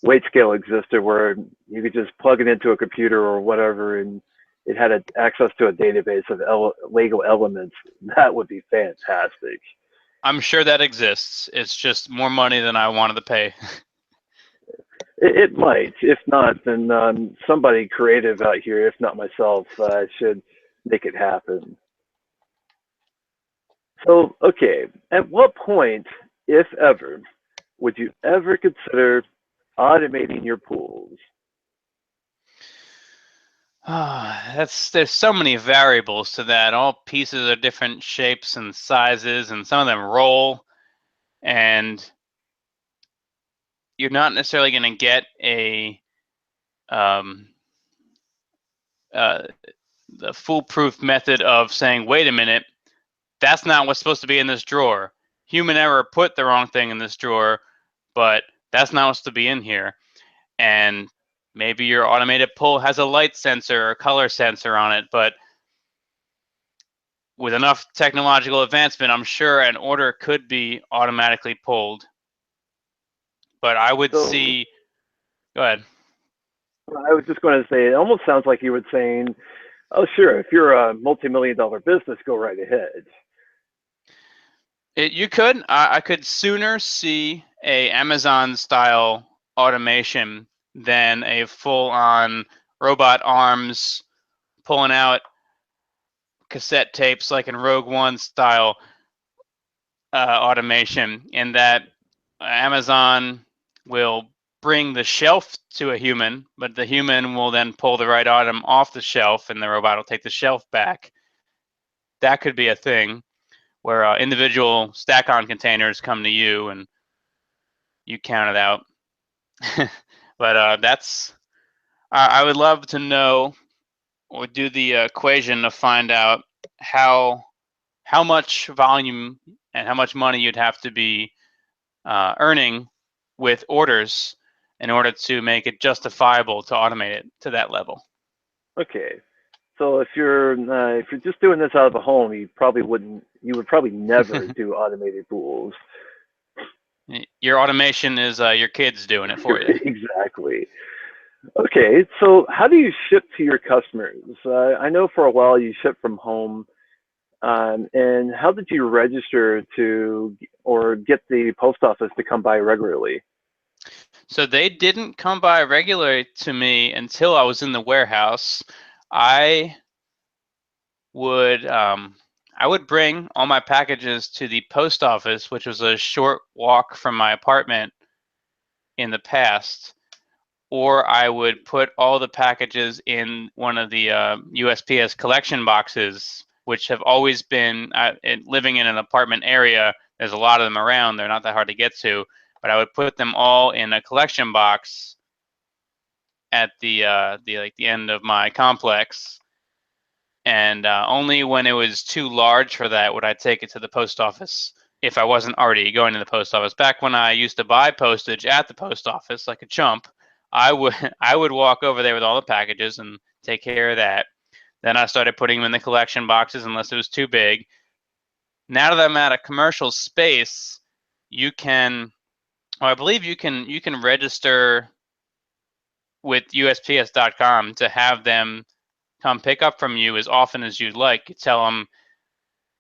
A: weight scale existed where you could just plug it into a computer or whatever, and it had access to a database of Lego elements, that would be fantastic.
B: I'm sure that exists. It's just more money than I wanted to pay.
A: It might. If not, then somebody creative out here, if not myself, should make it happen. So, okay, at what point, if ever, would you ever consider automating your pools?
B: There's so many variables to that. All pieces are different shapes and sizes, and some of them roll, and you're not necessarily going to get a um, uh, the foolproof method of saying, wait a minute, that's not what's supposed to be in this drawer. Human error put the wrong thing in this drawer, but that's not what's to be in here. And maybe your automated pull has a light sensor or color sensor on it, but with enough technological advancement, I'm sure an order could be automatically pulled. But I would
A: So
B: see, go ahead.
A: I was just going to say, it almost sounds like you were saying, "Oh, sure, if you're a multi-million-dollar business, go right ahead."
B: You could. I could sooner see a Amazon style automation than a full on robot arms pulling out cassette tapes like in Rogue One style automation. In that Amazon will bring the shelf to a human, but the human will then pull the right item off the shelf, and the robot will take the shelf back. That could be a thing where individual stack-on containers come to you and you count it out. But that's I would love to know or do the equation to find out how how much volume and how much money you'd have to be earning with orders in order to make it justifiable to automate it to that level.
A: Okay, so if you're just doing this out of the home, you would probably never do automated pools.
B: Your automation is your kids doing it for you.
A: Exactly. Okay, so how do you ship to your customers? I know for a while you shipped from home, and how did you register to or get the post office to come by regularly?
B: So they didn't come by regularly to me until I was in the warehouse. I would I would bring all my packages to the post office, which was a short walk from my apartment in the past, or I would put all the packages in one of the USPS collection boxes, which have always been living in an apartment area. There's a lot of them around. They're not that hard to get to, but I would put them all in a collection box at the end of my complex. And only when it was too large for that would I take it to the post office if I wasn't already going to the post office. Back when I used to buy postage at the post office like a chump, I would I would walk over there with all the packages and take care of that. Then I started putting them in the collection boxes unless it was too big. Now that I'm at a commercial space, you can, or I believe you can register with USPS.com to have them come pick up from you as often as you'd like. You tell them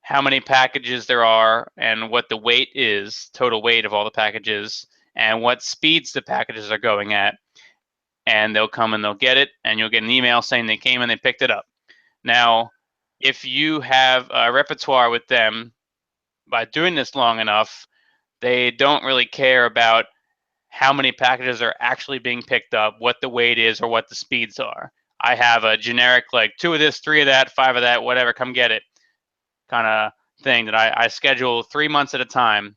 B: how many packages there are and what the weight is, total weight of all the packages, and what speeds the packages are going at. And they'll come and they'll get it, and you'll get an email saying they came and they picked it up. Now, if you have a repertoire with them, by doing this long enough, they don't really care about how many packages are actually being picked up, what the weight is, or what the speeds are. I have a generic, like, 2 of this, 3 of that, 5 of that, whatever, come get it kind of thing that I schedule 3 months at a time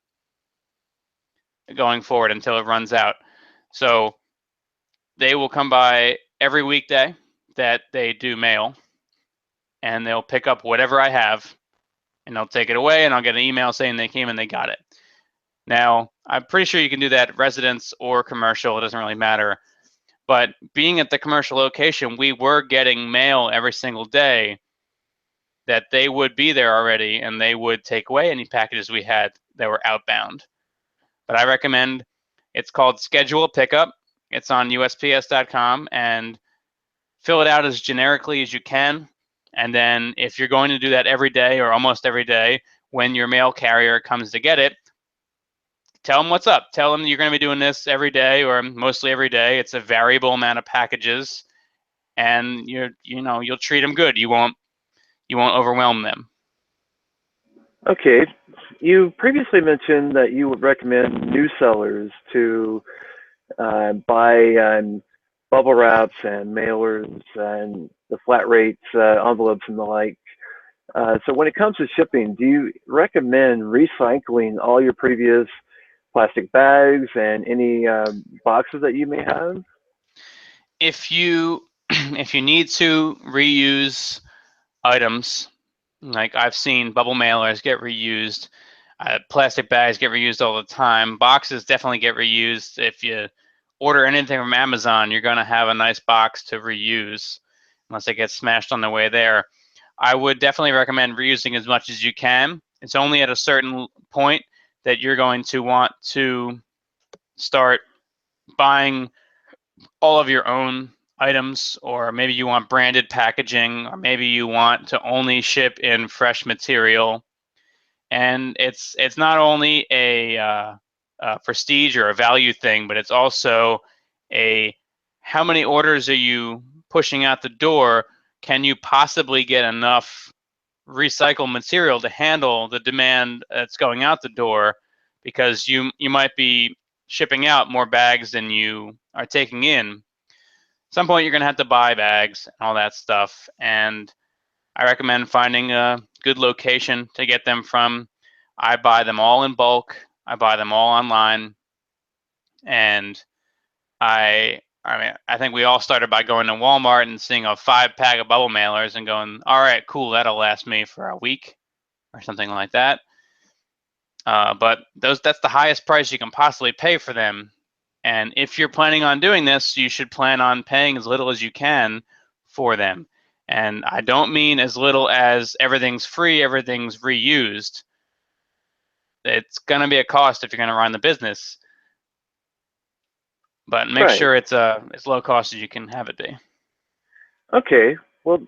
B: going forward until it runs out. So they will come by every weekday that they do mail, and they'll pick up whatever I have, and they'll take it away, and I'll get an email saying they came and they got it. Now, I'm pretty sure you can do that residence or commercial. It doesn't really matter. But being at the commercial location, we were getting mail every single day that they would be there already and they would take away any packages we had that were outbound. But I recommend, it's called Schedule Pickup. It's on USPS.com, and fill it out as generically as you can. And then if you're going to do that every day or almost every day, when your mail carrier comes to get it, tell them what's up. Tell them you're going to be doing this every day or mostly every day. It's a variable amount of packages, and you'll treat them good. You won't overwhelm them.
A: Okay, you previously mentioned that you would recommend new sellers to buy bubble wraps and mailers and the flat rates envelopes and the like. So when it comes to shipping, do you recommend recycling all your previous plastic bags and any boxes that you may have?
B: If you if you need to reuse items, Like I've seen bubble mailers get reused, plastic bags get reused all the time. Boxes definitely get reused. If you order anything from Amazon, you're going to have a nice box to reuse, unless it gets smashed on the way there. I would definitely recommend reusing as much as you can. It's only at a certain point that you're going to want to start buying all of your own items, or maybe you want branded packaging, or maybe you want to only ship in fresh material. And it's not only a prestige or a value thing, but it's also a how many orders are you pushing out the door? Can you possibly get enough recycled material to handle the demand that's going out the door? Because you might be shipping out more bags than you are taking in. At some point, you're going to have to buy bags and all that stuff. And I recommend finding a good location to get them from. I buy them all in bulk. I buy them all online. And I think we all started by going to Walmart and seeing a 5-pack of bubble mailers and going, all right, cool, that'll last me for a week or something like that. But that's the highest price you can possibly pay for them. And if you're planning on doing this, you should plan on paying as little as you can for them. And I don't mean as little as everything's free, everything's reused. It's going to be a cost if you're going to run the business. But make
A: Right.
B: sure it's as low cost as you can have it be.
A: Okay. Well,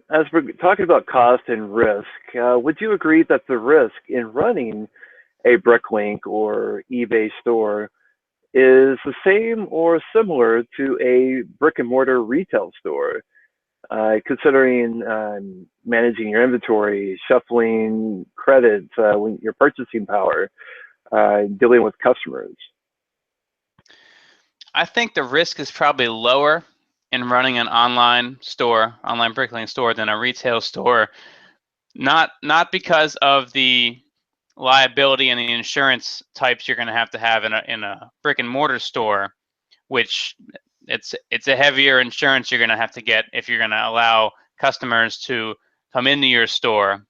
A: as we're talking about cost and risk, would you agree that the risk in running a Bricklink or eBay store is the same or similar to a brick and mortar retail store? Considering managing your inventory, shuffling credit, when your purchasing power, dealing with customers.
B: I think the risk is probably lower in running an online store, online Bricklink store, than a retail store. Not because of the liability and the insurance types you're going to have in a brick and mortar store, which it's a heavier insurance you're going to have to get if you're going to allow customers to come into your store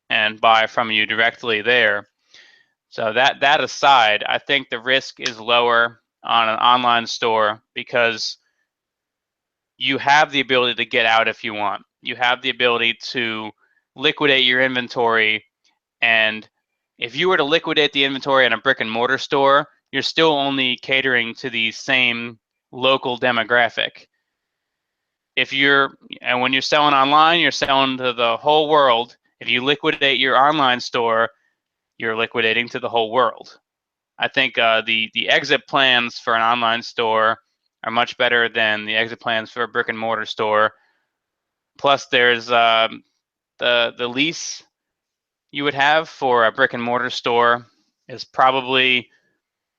B: and buy from you directly there. So that aside, I think the risk is lower on an online store because you have the ability to get out if you want. You have the ability to liquidate your inventory, and if you were to liquidate the inventory in a brick and mortar store, you're still only catering to the same local demographic. And when you're selling online, you're selling to the whole world. If you liquidate your online store, you're liquidating to the whole world. I think the exit plans for an online store are much better than the exit plans for a brick and mortar store. Plus, there's the lease you would have for a brick and mortar store is probably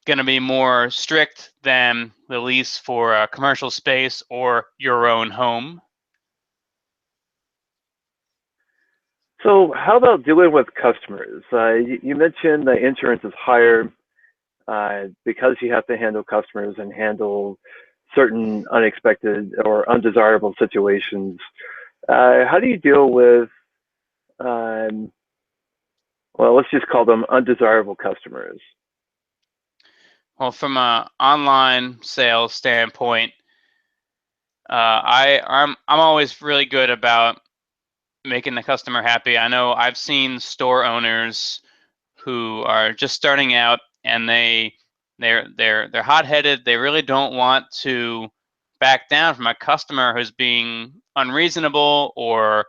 B: going to be more strict than the lease for a commercial space or your own home.
A: So, how about dealing with customers? You mentioned the insurance is higher because you have to handle customers and handle certain unexpected or undesirable situations. How do you deal with, um, well, let's just call them undesirable customers?
B: Well, from an online sales standpoint, I'm always really good about making the customer happy. I know I've seen store owners who are just starting out and they're hot-headed. They really don't want to back down from a customer who's being unreasonable or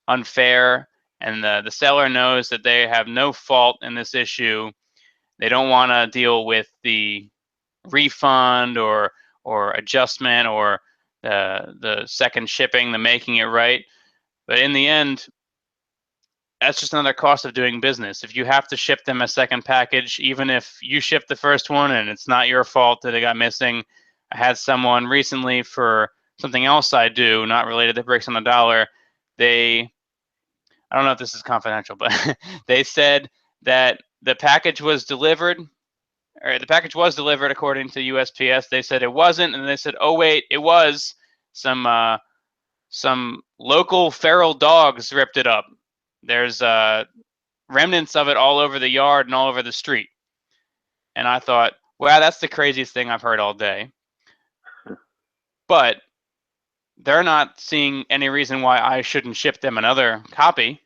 B: unfair, and the seller knows that they have no fault in this issue. They don't want to deal with the refund or adjustment or the second shipping, the making it right. But in the end, that's just another cost of doing business. If you have to ship them a second package, even if you shipped the first one and it's not your fault that it got missing. I had someone recently for something else I do, not related to Bricks on the Dollar. I don't know if this is confidential, but they said that the package was delivered, or the package was delivered according to USPS. They said it wasn't, and they said, oh wait, it was. Some local feral dogs ripped it up. there's remnants of it all over the yard and all over the street. And I thought, wow, that's the craziest thing I've heard all day. But they're not seeing any reason why I shouldn't ship them another copy.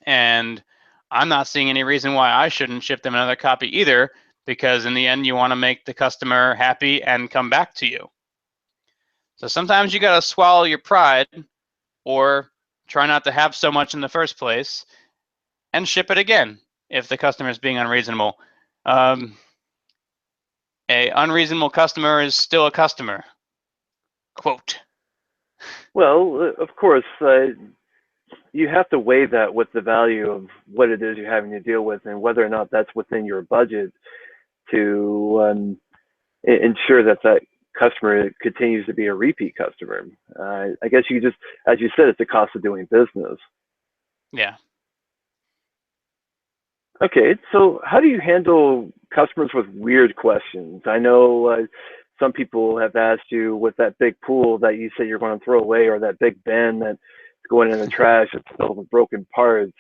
B: And I'm not seeing any reason why I shouldn't ship them another copy either, because in the end, you want to make the customer happy and come back to you. So sometimes you got to swallow your pride or try not to have so much in the first place and ship it again if the customer is being unreasonable. A unreasonable customer is still a customer. Quote.
A: Well, of course, you have to weigh that with the value of what it is you're having to deal with and whether or not that's within your budget to ensure that that customer continues to be a repeat customer. I guess you just, as you said, it's the cost of doing business.
B: Yeah.
A: Okay, so how do you handle customers with weird questions? I know some people have asked you with that big pool that you say you're going to throw away, or that big bin that's going in the trash that's filled with broken parts.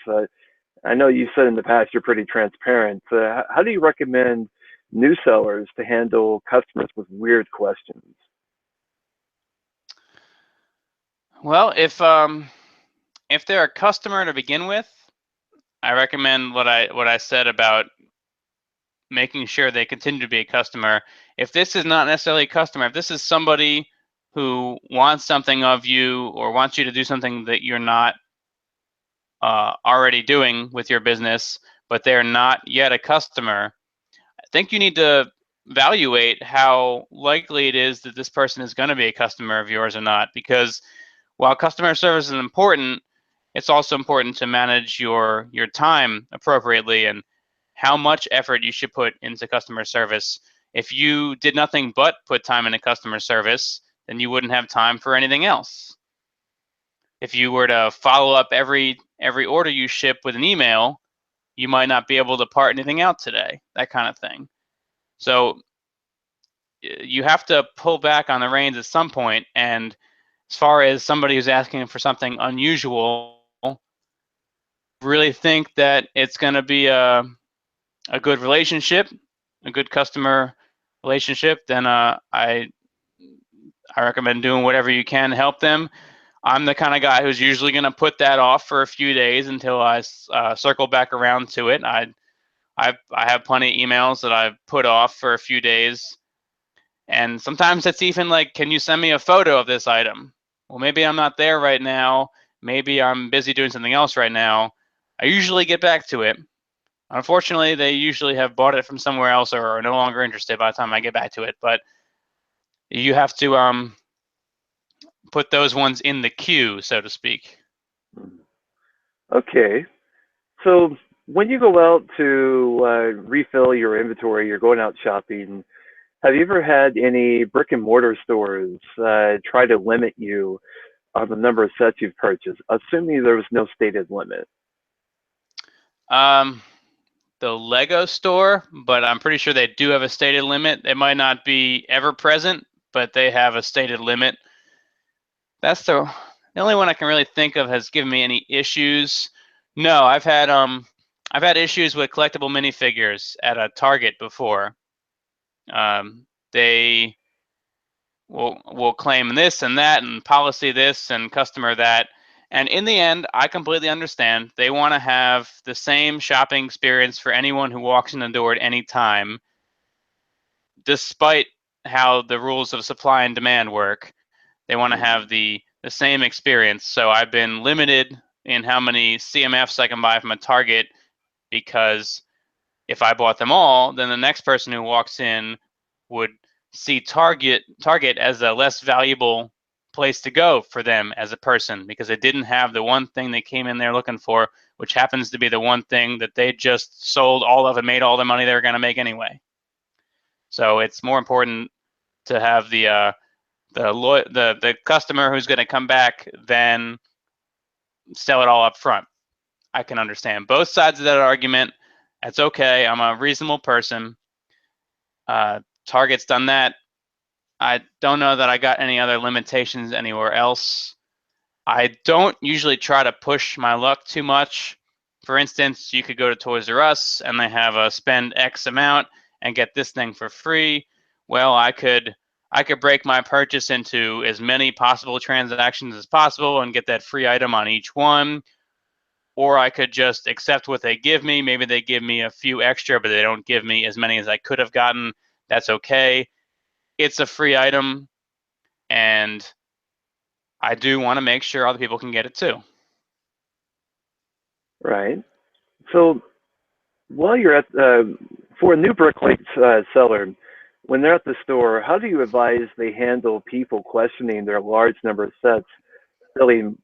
A: I know you said in the past you're pretty transparent. How do you recommend new sellers to handle customers with weird questions?
B: Well, if they're a customer to begin with, I recommend what I said about making sure they continue to be a customer. If this is not necessarily a customer, if this is somebody who wants something of you or wants you to do something that you're not already doing with your business, but they're not yet a customer, I think you need to evaluate how likely it is that this person is going to be a customer of yours or not. Because while customer service is important, it's also important to manage your time appropriately and how much effort you should put into customer service. If you did nothing but put time into customer service, then you wouldn't have time for anything else. If you were to follow up every order you ship with an email, you might not be able to part anything out today, that kind of thing. So you have to pull back on the reins at some point. And as far as somebody who's asking for something unusual, really think that it's going to be a good relationship, a good customer relationship, then I recommend doing whatever you can to help them. I'm the kind of guy who's usually going to put that off for a few days until I circle back around to it. I have plenty of emails that I've put off for a few days, and sometimes it's even like, can you send me a photo of this item? Well, maybe I'm not there right now. Maybe I'm busy doing something else right now. I usually get back to it. Unfortunately, they usually have bought it from somewhere else or are no longer interested by the time I get back to it. But you have to put those ones in the queue, so to speak.
A: Okay, so when you go out to refill your inventory, you're going out shopping. Have you ever had any brick and mortar stores try to limit you on the number of sets you've purchased, assuming there was no stated limit?
B: Um, the Lego store, but I'm pretty sure they do have a stated limit. It might not be ever present, but they have a stated limit. That's the only one I can really think of has given me any issues. No, I've had issues with collectible minifigures at a Target before. They will claim this and that and policy this and customer that. And in the end, I completely understand. They want to have the same shopping experience for anyone who walks in the door at any time, despite how the rules of supply and demand work. They want to have the same experience. So I've been limited in how many CMFs I can buy from a Target, because if I bought them all, then the next person who walks in would see Target as a less valuable place to go for them as a person, because they didn't have the one thing they came in there looking for, which happens to be the one thing that they just sold all of and made all the money they were going to make anyway. So it's more important to have the customer who's going to come back than sell it all up front. I can understand both sides of that argument. That's okay. I'm a reasonable person. Target's done that. I don't know that I got any other limitations anywhere else. I don't usually try to push my luck too much. For instance, you could go to Toys R Us and they have a spend X amount and get this thing for free. Well, I could break my purchase into as many possible transactions as possible and get that free item on each one. Or I could just accept what they give me. Maybe they give me a few extra, but they don't give me as many as I could have gotten. That's okay. It's a free item, and I do want to make sure other people can get it too.
A: Right. So while you're at for a new Bricklink seller, when they're at the store, how do you advise they handle people questioning their large number of sets, selling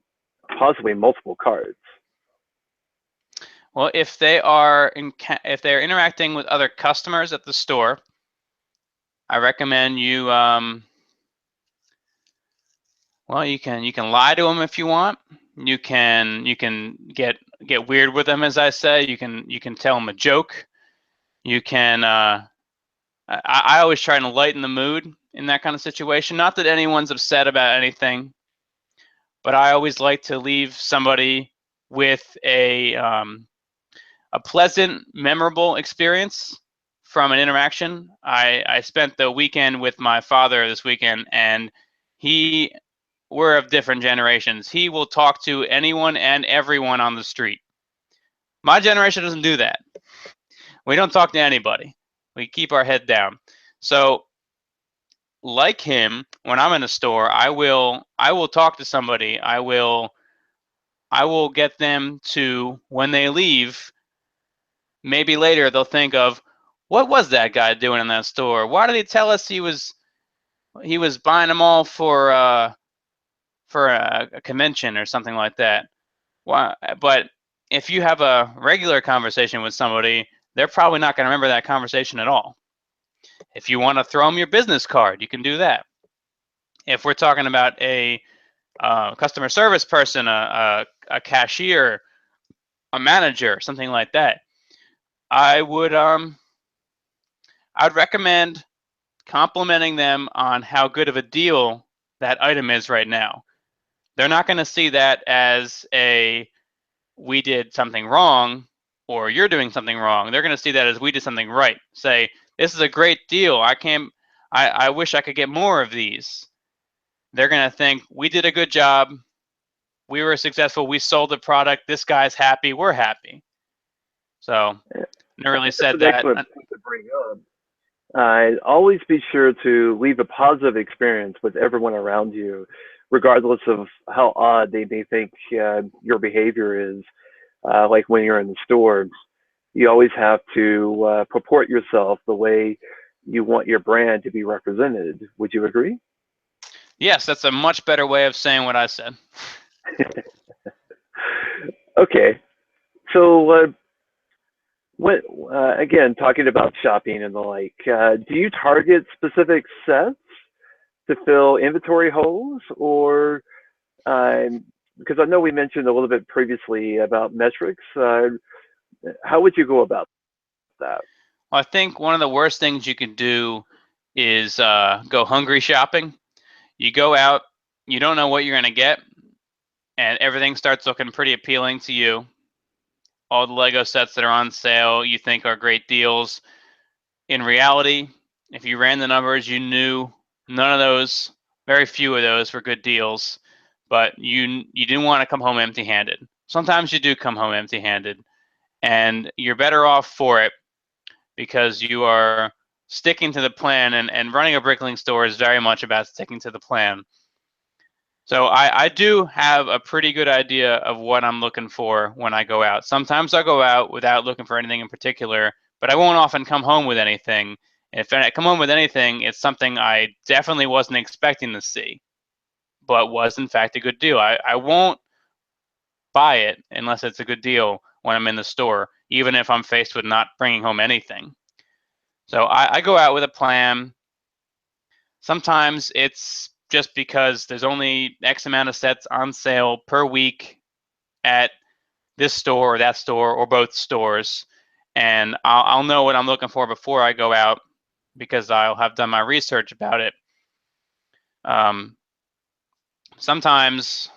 A: possibly multiple cards?
B: Well, if they're interacting with other customers at the store, I recommend you. Well, you can lie to them if you want. You can get weird with them, as I say. You can tell them a joke. You can. I always try to lighten the mood in that kind of situation. Not that anyone's upset about anything, but I always like to leave somebody with a pleasant, memorable experience from an interaction. I spent the weekend with my father this weekend, and we're of different generations. He will talk to anyone and everyone on the street. My generation doesn't do that. We don't talk to anybody. We keep our head down. So, like him, when I'm in a store, I will talk to somebody. I will get them to, when they leave, maybe later they'll think of, what was that guy doing in that store? Why did he tell us he was buying them all for a convention or something like that? Why? But if you have a regular conversation with somebody, they're probably not going to remember that conversation at all. If you want to throw them your business card, you can do that. If we're talking about a customer service person, a cashier, a manager, something like that, I would I'd recommend complimenting them on how good of a deal that item is right now. They're not going to see that as a we did something wrong or you're doing something wrong. They're going to see that as we did something right. Say, this is a great deal. I wish I could get more of these. They're going to think we did a good job. We were successful. We sold the product. This guy's happy. We're happy. So, never really
A: That's
B: said
A: an
B: that.
A: excellent point to bring up. Always be sure to leave a positive experience with everyone around you, regardless of how odd they may think your behavior is. Like when you're in the store, you always have to purport yourself the way you want your brand to be represented. Would you agree?
B: Yes, that's a much better way of saying what I said.
A: Okay, so what again, talking about shopping and the like, do you target specific sets to fill inventory holes, or because I know we mentioned a little bit previously about metrics, how would you go about that?
B: Well, I think one of the worst things you can do is go hungry shopping. You go out, you don't know what you're going to get, and everything starts looking pretty appealing to you. All the Lego sets that are on sale you think are great deals. In reality, if you ran the numbers, you knew none of those, very few of those were good deals, but you didn't want to come home empty-handed. Sometimes you do come home empty-handed, and you're better off for it because you are sticking to the plan, and running a Bricklink store is very much about sticking to the plan. So I do have a pretty good idea of what I'm looking for when I go out. Sometimes I'll go out without looking for anything in particular, but I won't often come home with anything. If I come home with anything, it's something I definitely wasn't expecting to see, but was in fact a good deal. I won't buy it unless it's a good deal when I'm in the store, even if I'm faced with not bringing home anything. So I go out with a plan. Sometimes it's just because there's only X amount of sets on sale per week at this store or that store or both stores, and I'll know what I'm looking for before I go out because I'll have done my research about it. Um, sometimes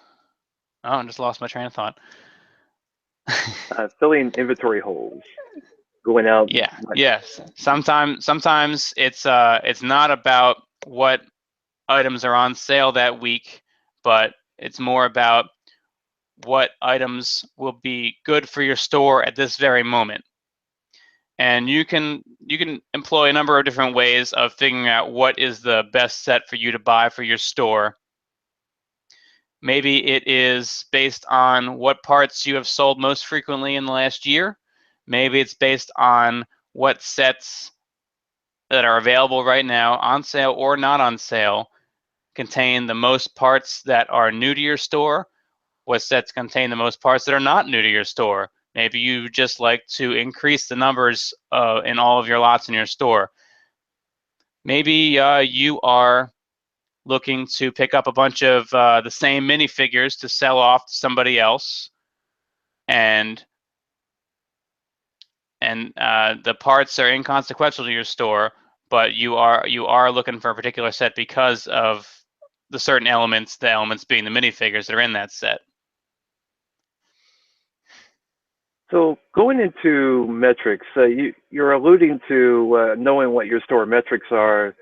B: Oh, I just lost my train of thought.
A: Filling inventory holes, going out.
B: Yeah, yes. Sometimes it's not about what items are on sale that week, but it's more about what items will be good for your store at this very moment. And you can employ a number of different ways of figuring out what is the best set for you to buy for your store. Maybe it is based on what parts you have sold most frequently in the last year. Maybe it's based on what sets that are available right now, on sale or not on sale, contain the most parts that are new to your store. What sets contain the most parts that are not new to your store? Maybe you just like to increase the numbers in all of your lots in your store. Maybe you are looking to pick up a bunch of the same minifigures to sell off to somebody else, and the parts are inconsequential to your store, but you are looking for a particular set because of the certain elements, the elements being the minifigures that are in that set.
A: So going into metrics, you're alluding to knowing what your store metrics are.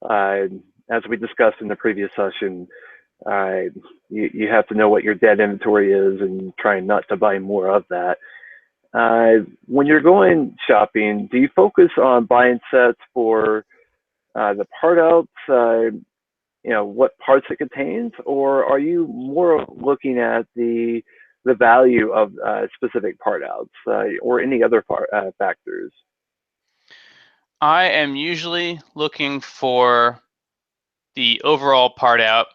A: Uh, as we discussed in the previous session, uh, you have to know what your dead inventory is and trying not to buy more of that. When you're going shopping, do you focus on buying sets for the part outs, what parts it contains, or are you more looking at the value of specific part outs or any other factors?
B: I am usually looking for the overall part out.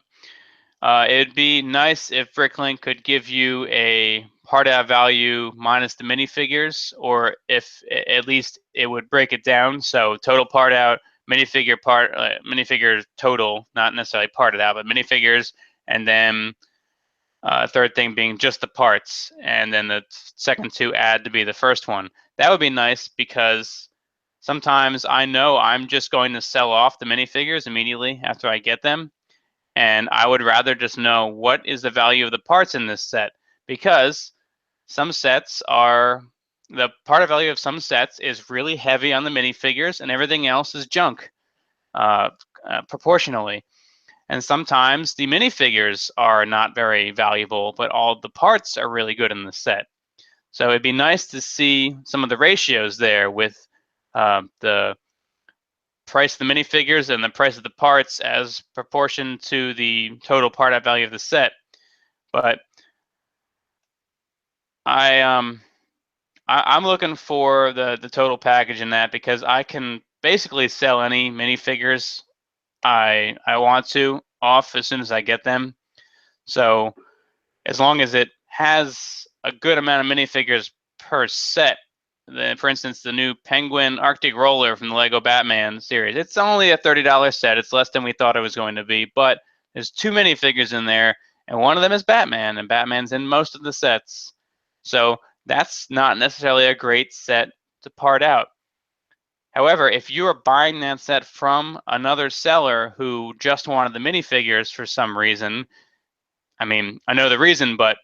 B: It'd be nice if Bricklink could give you a part out value minus the minifigures, or if at least it would break it down. So total part out, minifigure total, not necessarily parted out, but minifigures, and then third thing being just the parts, and then the second two add to be the first one. That would be nice because sometimes I know I'm just going to sell off the minifigures immediately after I get them, and I would rather just know what is the value of the parts in this set, because some sets are the part of value of some sets is really heavy on the minifigures and everything else is junk uh, proportionally. And sometimes the minifigures are not very valuable, but all the parts are really good in the set. So it'd be nice to see some of the ratios there with the price of the minifigures and the price of the parts as proportion to the total part out value of the set. But I'm looking for the total package in that, because I can basically sell any minifigures I want to off as soon as I get them. So as long as it has a good amount of minifigures per set. For instance, the new Penguin Arctic Roller from the Lego Batman series. It's only a $30 set. It's less than we thought it was going to be, but there's too many figures in there, and one of them is Batman, and Batman's in most of the sets. So that's not necessarily a great set to part out. However, if you are buying that set from another seller who just wanted the minifigures for some reason, I mean, I know the reason, but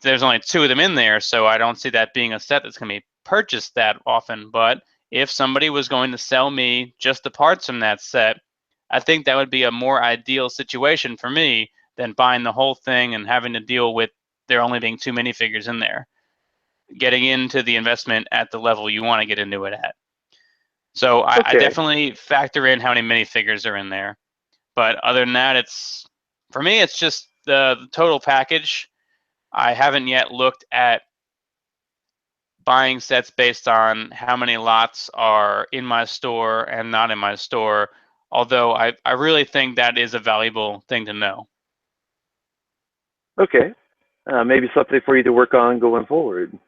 B: there's only two of them in there, so I don't see that being a set that's going to be purchased that often. But if somebody was going to sell me just the parts from that set, I think that would be a more ideal situation for me than buying the whole thing and having to deal with there only being too many figures in there. Getting into the investment at the level you want to get into it at. So I
A: Okay.
B: definitely factor in how many minifigures are in there. But other than that, it's for me, it's just the total package. I haven't yet looked at buying sets based on how many lots are in my store and not in my store, although I really think that is a valuable thing to know.
A: Okay. Maybe something for you to work on going forward.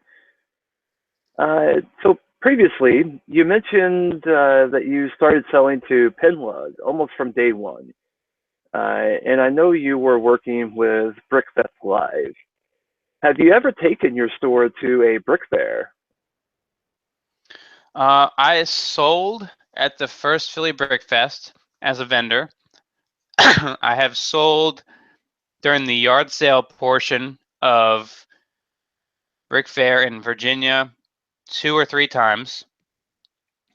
A: So previously, you mentioned that you started selling to Pinlug almost from day one. And I know you were working with BrickFest Live. Have you ever taken your store to a Brick Fair?
B: I sold at the first Philly Brick Fest as a vendor. I have sold during the yard sale portion of Brick Fair in Virginia 2 or 3 times.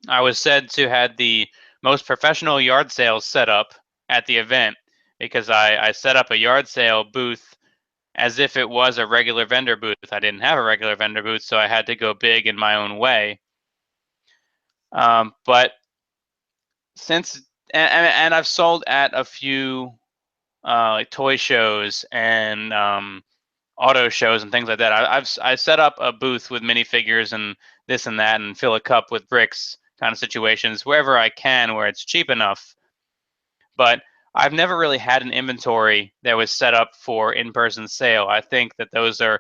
B: I was said to have the most professional yard sales set up at the event because I set up a yard sale booth as if it was a regular vendor booth. I didn't have a regular vendor booth, so I had to go big in my own way. But since and I've sold at a few like toy shows and auto shows and things like that. I set up a booth with minifigures and this and that, and fill a cup with bricks kind of situations wherever I can, where it's cheap enough. But I've never really had an inventory that was set up for in-person sale. I think that those are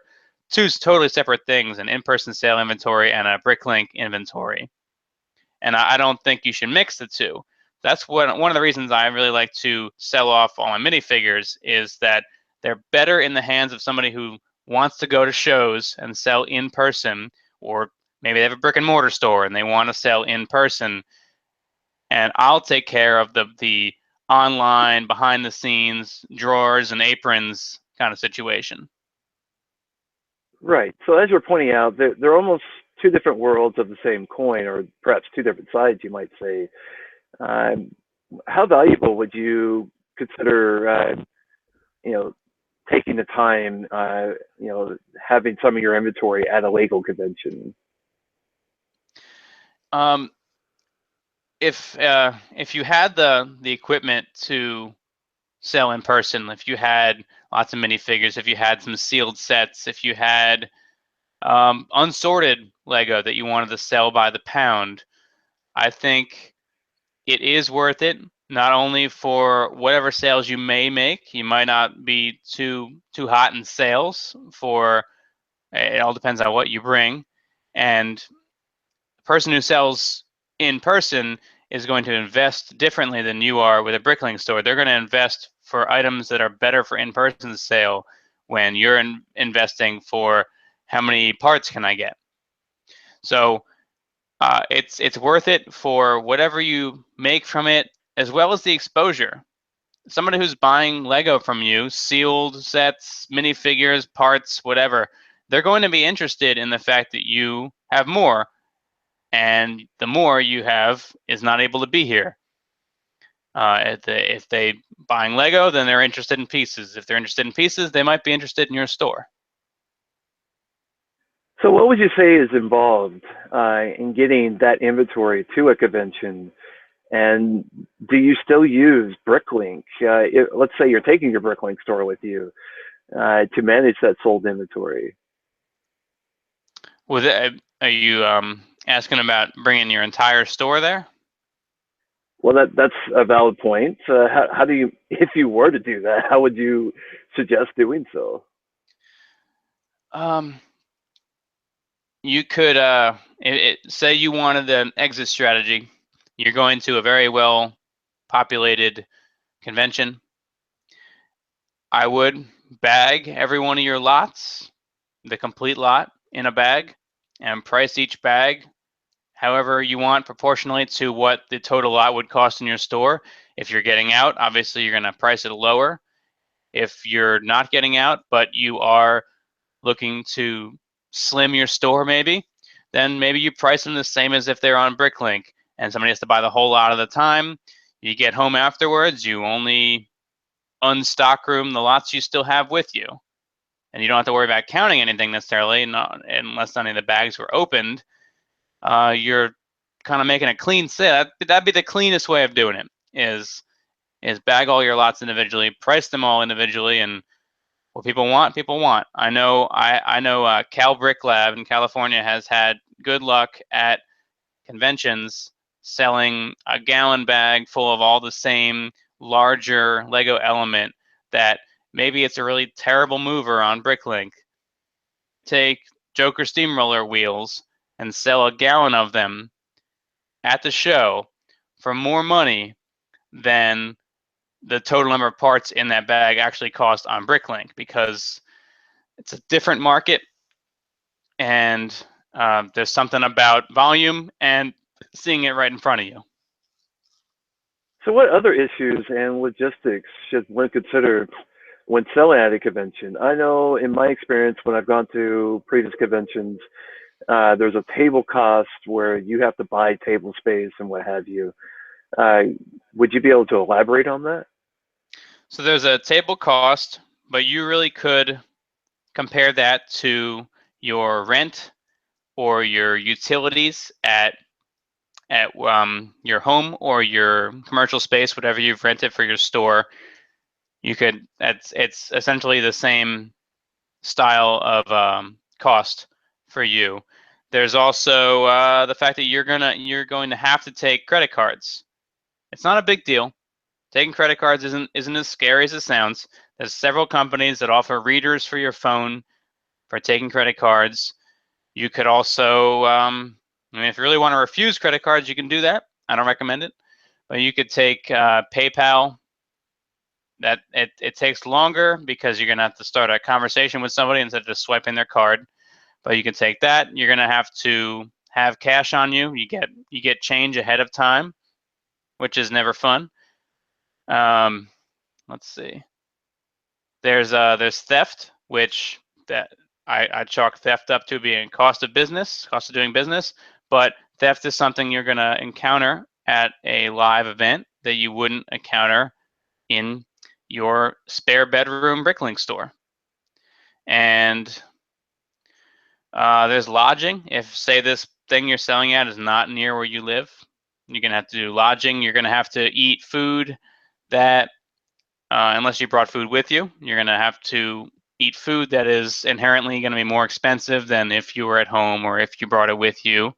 B: two totally separate things: an in-person sale inventory and a Bricklink inventory. And I don't think you should mix the two. That's one of the reasons I really like to sell off all my minifigures, is that they're better in the hands of somebody who wants to go to shows and sell in person, or maybe they have a brick and mortar store and they want to sell in person, and I'll take care of the online behind the scenes drawers and aprons kind of situation.
A: Right. So as you're pointing out, they're almost two different worlds of the same coin, or perhaps two different sides, you might say. Um, how valuable would you consider, you know, taking the time, having some of your inventory at a Lego convention?
B: Um, if you had the equipment to sell in person, if you had lots of minifigures, if you had some sealed sets, if you had unsorted Lego that you wanted to sell by the pound, I think it is worth it. Not only for whatever sales you may make, you might not be too hot in sales for. It all depends on what you bring, and the person who sells in person is going to invest differently than you are with a Bricklink store. They're going to invest for items that are better for in-person sale when you're investing for how many parts can I get. So it's worth it for whatever you make from it, as well as the exposure. Somebody who's buying Lego from you, sealed sets, minifigures, parts, whatever, they're going to be interested in the fact that you have more, and the more you have is not able to be here. If they buying Lego, then they're interested in pieces. If they're interested in pieces, they might be interested in your store.
A: So what would you say is involved in getting that inventory to a convention? And do you still use Bricklink? Let's say you're taking your Bricklink store with you to manage that sold inventory.
B: Are you asking about bringing your entire store there?
A: Well, that's a valid point. How do you, if you were to do that, how would you suggest doing so?
B: Um, you could say you wanted an exit strategy. You're going to a very well populated convention. I would bag every one of your lots, the complete lot, in a bag, and price each bag however you want, proportionally to what the total lot would cost in your store. If you're getting out, obviously you're going to price it lower. If you're not getting out, but you are looking to slim your store maybe, then maybe you price them the same as if they're on Bricklink, and somebody has to buy the whole lot of the time. You get home afterwards, you only unstock room the lots you still have with you. And you don't have to worry about counting anything necessarily, unless any of the bags were opened. You're kind of making a clean sale. That'd be the cleanest way of doing it, is bag all your lots individually, price them all individually, and what people want, people want. I know Cal Brick Lab in California has had good luck at conventions selling a gallon bag full of all the same larger Lego element that maybe it's a really terrible mover on Bricklink. Take Joker steamroller wheels and sell a gallon of them at the show for more money than the total number of parts in that bag actually cost on Bricklink, because it's a different market, and there's something about volume and seeing it right in front of you.
A: So what other issues and logistics should one consider when selling at a convention. I know in my experience when I've gone to previous conventions, there's a table cost where you have to buy table space and what have you. Uh, would you be able to elaborate on that?
B: So there's a table cost, but you really could compare that to your rent or your utilities at your home or your commercial space, whatever you've rented for your store. You could it's essentially the same style of cost for you. There's also the fact that you're going to have to take credit cards. It's not a big deal. Taking credit cards isn't as scary as it sounds. There's several companies that offer readers for your phone for taking credit cards. You could also, I mean, if you really want to refuse credit cards, you can do that. I don't recommend it, but you could take PayPal. That it takes longer because you're gonna have to start a conversation with somebody instead of just swiping their card. But you can take that. You're gonna have to have cash on you. You get change ahead of time, which is never fun. Um, let's see. There's theft, which that I chalk theft up to being cost of business, cost of doing business. But theft is something you're gonna encounter at a live event that you wouldn't encounter in your spare bedroom Bricklink store. And there's lodging. If, say, this thing you're selling at is not near where you live, you're going to have to do lodging. You're going to have to eat food that, unless you brought food with you, you're going to have to eat food that is inherently going to be more expensive than if you were at home or if you brought it with you.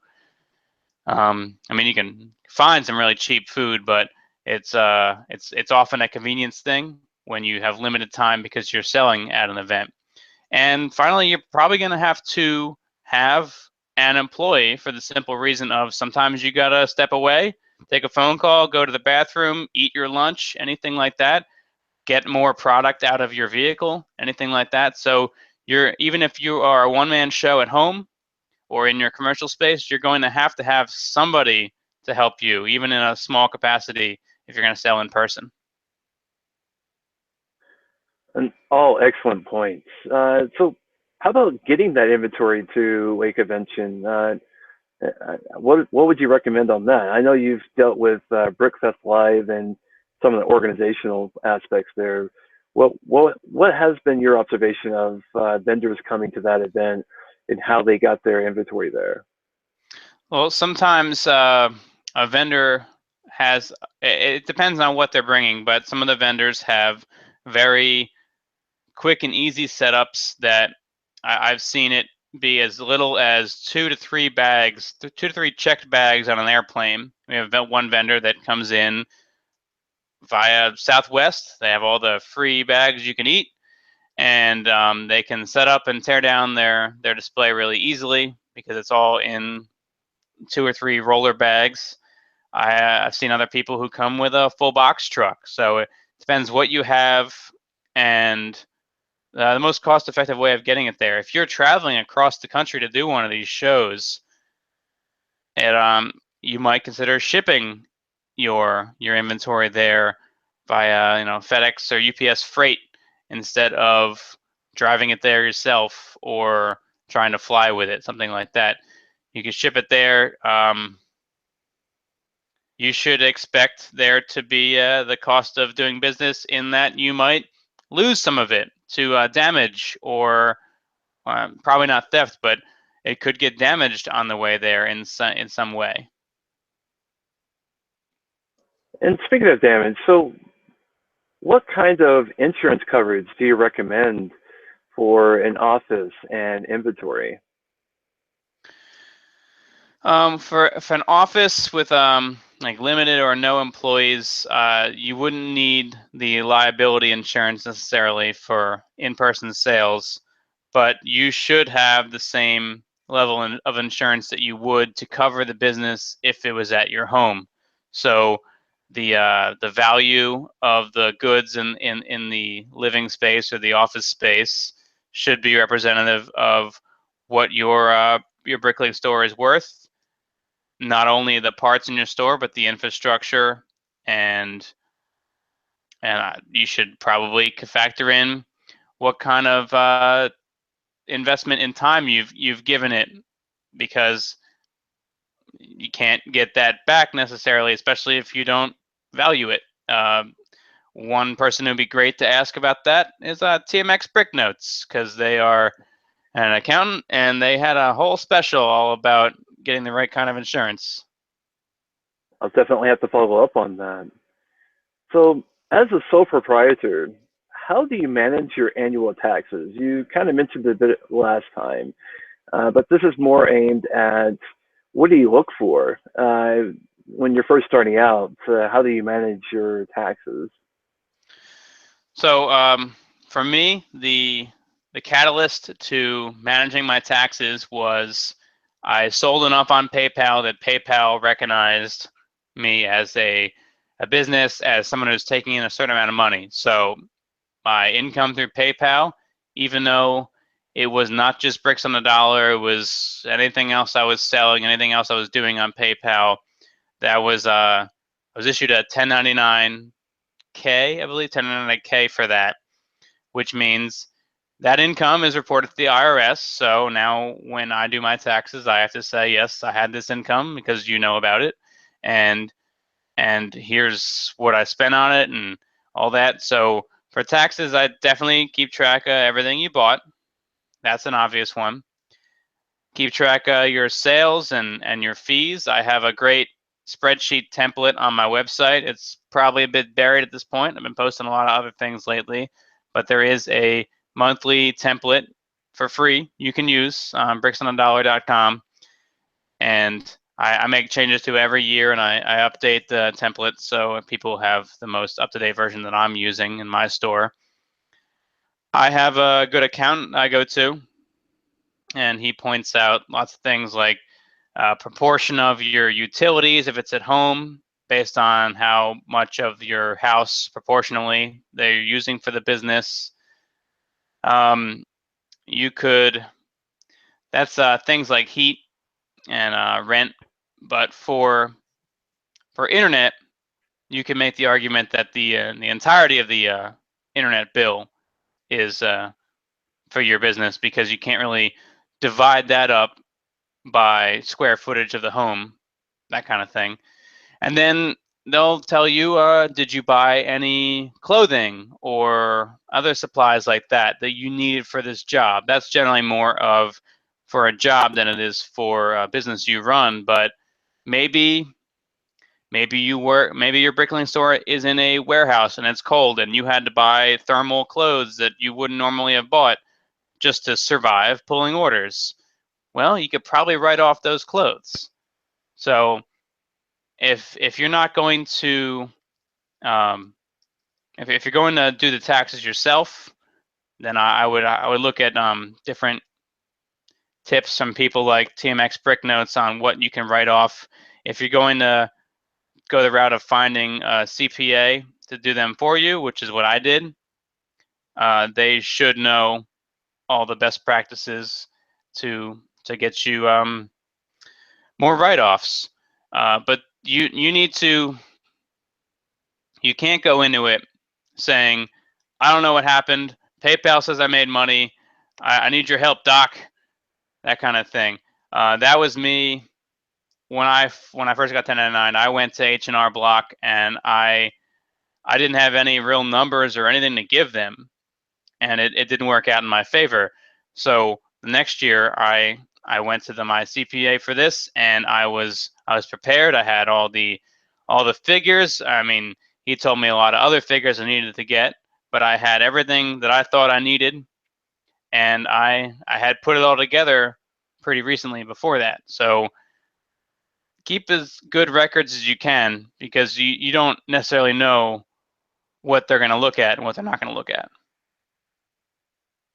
B: I mean, you can find some really cheap food, but it's often a convenience thing when you have limited time because you're selling at an event. And finally, you're probably going to have an employee for the simple reason of sometimes you got to step away, take a phone call, go to the bathroom, eat your lunch, anything like that, get more product out of your vehicle, anything like that. So even if you are a one-man show at home or in your commercial space, you're going to have somebody to help you, even in a small capacity, if you're going to sell in person.
A: And all excellent points. So, how about getting that inventory to a convention? What would you recommend on that? I know you've dealt with Brickfest Live and some of the organizational aspects there. What has been your observation of vendors coming to that event and how they got their inventory there?
B: Well, sometimes a vendor it depends on what they're bringing, but some of the vendors have very quick and easy setups that I've seen it be as little as 2 to 3 bags, 2 to 3 checked bags on an airplane. We have one vendor that comes in via Southwest. They have all the free bags you can eat, and they can set up and tear down their display really easily because it's all in 2 or 3 roller bags. I've seen other people who come with a full box truck. So it depends what you have and the most cost-effective way of getting it there. If you're traveling across the country to do one of these shows, you might consider shipping your inventory there via FedEx or UPS freight instead of driving it there yourself or trying to fly with it, something like that. You can ship it there. You should expect there to be the cost of doing business in that you might lose some of it to damage or probably not theft, but it could get damaged on the way there in some way.
A: And speaking of damage, so what kind of insurance coverage do you recommend for an office and inventory?
B: For an office with like limited or no employees, you wouldn't need the liability insurance necessarily for in-person sales, but you should have the same level of insurance that you would to cover the business if it was at your home. So the value of the goods in the living space or the office space should be representative of what your Bricklink store is worth, not only the parts in your store, but the infrastructure and and you should probably factor in what kind of investment in time you've given it, because you can't get that back necessarily, especially if you don't value it. One person who'd be great to ask about that is TMX Brick Notes, because they are an accountant and they had a whole special all about getting the right kind of insurance.
A: I'll definitely have to follow up on that. So, as a sole proprietor, how do you manage your annual taxes? You kind of mentioned it a bit last time, but this is more aimed at what do you look for when you're first starting out? How do you manage your taxes?
B: So for me, the catalyst to managing my taxes was I sold enough on PayPal that PayPal recognized me as a business, as someone who's taking in a certain amount of money. So my income through PayPal, even though it was not just bricks on the dollar, it was anything else I was selling, anything else I was doing on PayPal, that was I was issued a 1099K, I believe, 1099K for that, which means that income is reported to the IRS. So now when I do my taxes, I have to say, yes, I had this income because you know about it, and here's what I spent on it and all that. So for taxes, I definitely keep track of everything you bought. That's an obvious one. Keep track of your sales and your fees. I have a great spreadsheet template on my website. It's probably a bit buried at this point. I've been posting a lot of other things lately, but there is a monthly template for free you can use on bricksonadollar.com, and I make changes to every year, and I update the template so people have the most up-to-date version that I'm using in my store. I have a good accountant I go to, and he points out lots of things like proportion of your utilities if it's at home, based on how much of your house proportionally they're using for the business. Um, you could, that's things like heat and rent, but for internet, you can make the argument that the entirety of the internet bill is for your business, because you can't really divide that up by square footage of the home, that kind of thing. And then they'll tell you, did you buy any clothing or other supplies like that that you needed for this job? That's generally more of for a job than it is for a business you run. But maybe maybe your Bricklink store is in a warehouse and it's cold and you had to buy thermal clothes that you wouldn't normally have bought just to survive pulling orders. Well, you could probably write off those clothes. So if you're not going to um, if you're going to do the taxes yourself, then I would look at different tips from people like TMX Brick Notes on what you can write off. If you're going to go the route of finding a CPA to do them for you, which is what I did, they should know all the best practices to get you more write-offs. But you can't go into it saying, I don't know what happened. PayPal says I made money. I need your help, doc. That kind of thing. That was me when I first got 1099. I went to H&R Block and I didn't have any real numbers or anything to give them, and it didn't work out in my favor. So the next year I went to my CPA for this, and I was prepared. I had all the figures. I mean, he told me a lot of other figures I needed to get, but I had everything that I thought I needed, and I had put it all together pretty recently before that. So keep as good records as you can, because you don't necessarily know what they're going to look at and what they're not going to look at.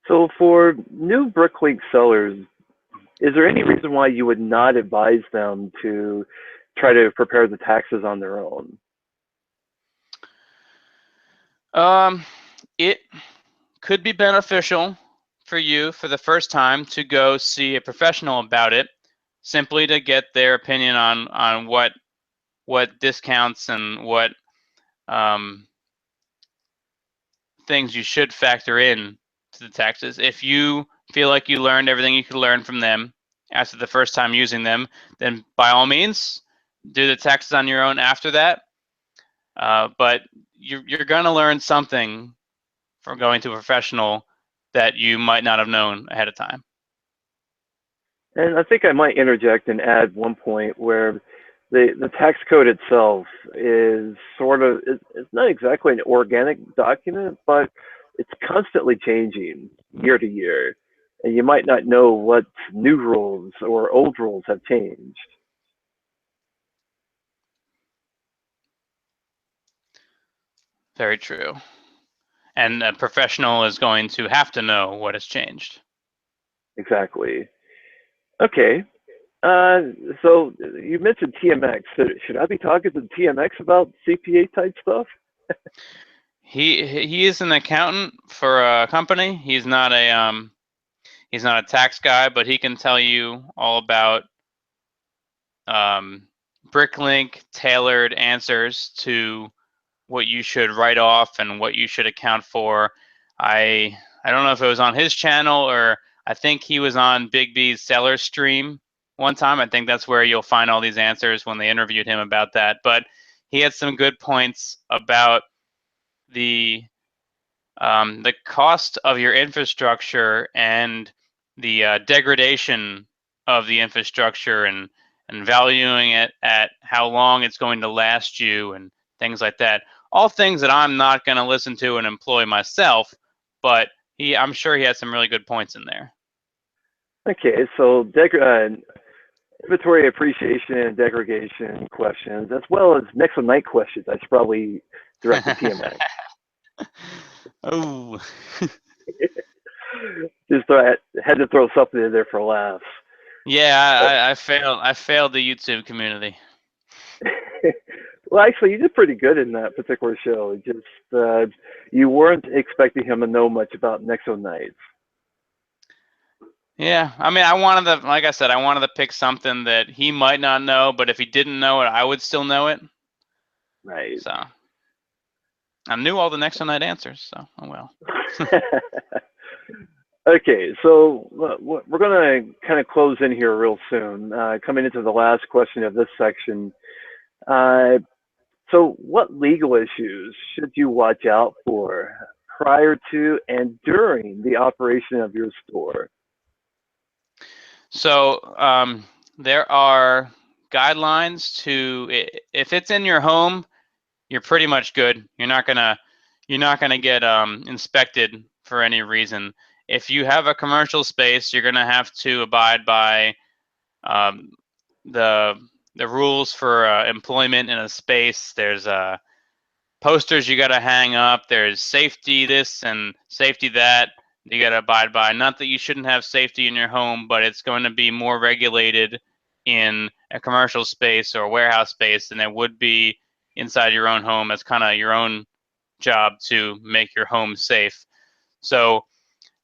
A: So, for new Bricklink sellers, is there any reason why you would not advise them to try to prepare the taxes on their own?
B: It could be beneficial for you for the first time to go see a professional about it, simply to get their opinion on what discounts and what um, things you should factor in to the taxes. If you feel like you learned everything you could learn from them after the first time using them, then by all means, do the taxes on your own after that. But you're going to learn something from going to a professional that you might not have known ahead of time.
A: And I think I might interject and add one point where the tax code itself is sort of it's not exactly an organic document, but it's constantly changing year to year, and you might not know what new rules or old rules have changed.
B: Very true. And a professional is going to have to know what has changed.
A: Exactly. Okay. Uh, so you mentioned TMX. Should I be talking to TMX about CPA type stuff?
B: He is an accountant for a company. He's not a tax guy, but he can tell you all about Bricklink tailored answers to what you should write off and what you should account for. I don't know if it was on his channel or I think he was on Big B's seller stream one time. I think that's where you'll find all these answers when they interviewed him about that. But he had some good points about the cost of your infrastructure and the degradation of the infrastructure and valuing it at how long it's going to last you and things like that. All things that I'm not going to listen to and employ myself, but I'm sure he has some really good points in there.
A: Okay, so inventory appreciation and degradation questions, as well as next one night questions. I should probably direct to TMX.
B: Oh.
A: Just had to throw something in there for laughs.
B: Yeah, I failed the YouTube community.
A: Well, actually, you did pretty good in that particular show. Just you weren't expecting him to know much about Nexo Nights.
B: Yeah, I mean, I wanted to, like I said, I wanted to pick something that he might not know, but if he didn't know it, I would still know it.
A: Right.
B: So I knew all the next night answers. So oh well.
A: Okay, so we're going to kind of close in here real soon, coming into the last question of this section. So, what legal issues should you watch out for prior to and during the operation of your store?
B: So there are guidelines to if it's in your home, you're pretty much good. You're not gonna get inspected for any reason. If you have a commercial space, you're gonna have to abide by um, the rules for employment in a space. There's posters you got to hang up. There's safety this and safety that you got to abide by. Not that you shouldn't have safety in your home, but it's going to be more regulated in a commercial space or a warehouse space than it would be inside your own home. It's kind of your own job to make your home safe. So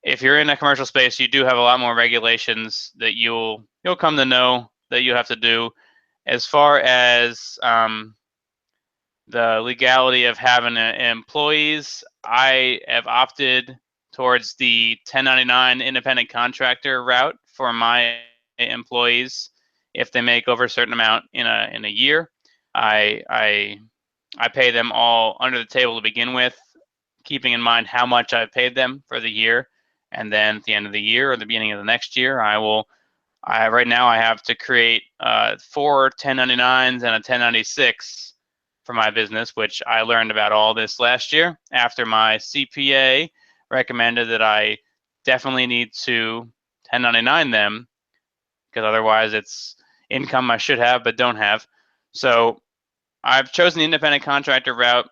B: if you're in a commercial space, you do have a lot more regulations that you'll come to know that you have to do. As far as the legality of having employees, I have opted towards the 1099 independent contractor route for my employees. If they make over a certain amount in a year, I pay them all under the table to begin with, keeping in mind how much I've paid them for the year, and then at the end of the year or the beginning of the next year, right now I have to create 4 1099s and a 1096 for my business, which I learned about all this last year after my CPA recommended that I definitely need to 1099 them because otherwise it's income I should have but don't have. So I've chosen the independent contractor route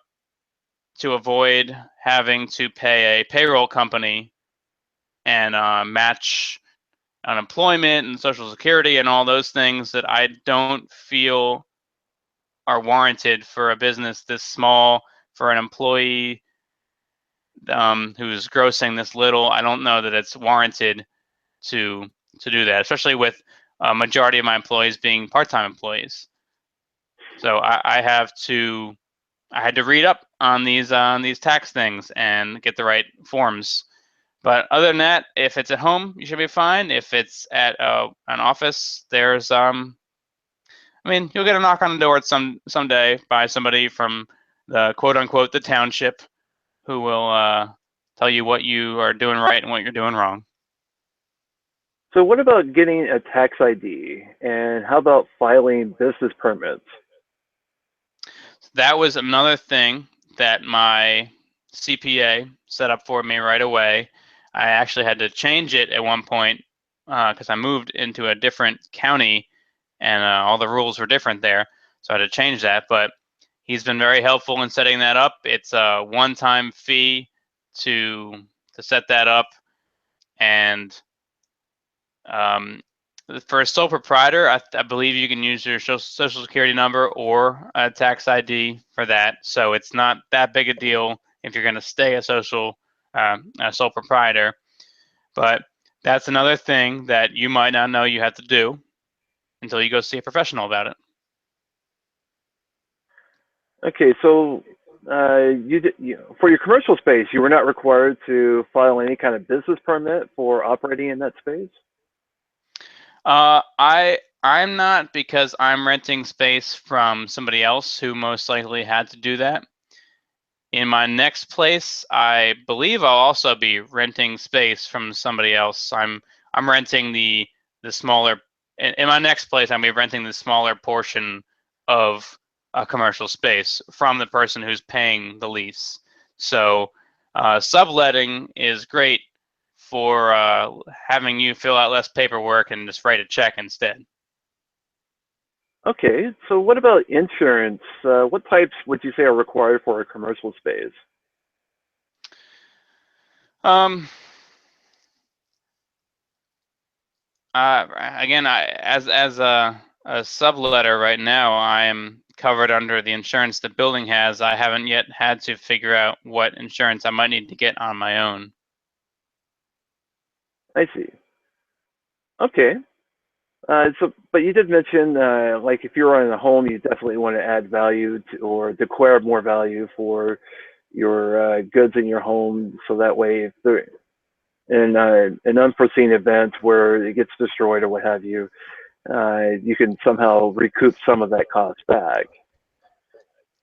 B: to avoid having to pay a payroll company and match unemployment and social security and all those things that I don't feel are warranted for a business this small, for an employee who's grossing this little. I don't know that it's warranted to do that, especially with a majority of my employees being part-time employees. So I have to I had to read up on these tax things and get the right forms. But other than that, if it's at home, you should be fine. If it's at an office, there's I mean, you'll get a knock on the door someday by somebody from the quote unquote the township who will tell you what you are doing right and what you're doing wrong.
A: So what about getting a tax ID? And how about filing business permits?
B: That was another thing that my CPA set up for me right away. I actually had to change it at one point because I moved into a different county and all the rules were different there. So I had to change that. But he's been very helpful in setting that up. It's a one-time fee to set that up, and for a sole proprietor, I believe you can use your social security number or a tax ID for that. So it's not that big a deal if you're going to stay a sole proprietor. But that's another thing that you might not know you have to do until you go see a professional about it.
A: Okay, so for your commercial space, you were not required to file any kind of business permit for operating in that space?
B: I'm not, because I'm renting space from somebody else who most likely had to do that. In my next place, I believe I'll also be renting space from somebody else. I'm renting the smaller. In my next place, I'm gonna be renting the smaller portion of a commercial space from the person who's paying the lease. So subletting is great for having you fill out less paperwork and just write a check instead.
A: Okay, so what about insurance? What types would you say are required for a commercial space?
B: Um, Again, as a subletter right now, I am covered under the insurance the building has. I haven't yet had to figure out what insurance I might need to get on my own.
A: I see. Okay. But you did mention, like, if you're running a home, you definitely want to add value to, or declare more value for your goods in your home, so that way, if there in an unforeseen event where it gets destroyed or what have you, you can somehow recoup some of that cost back.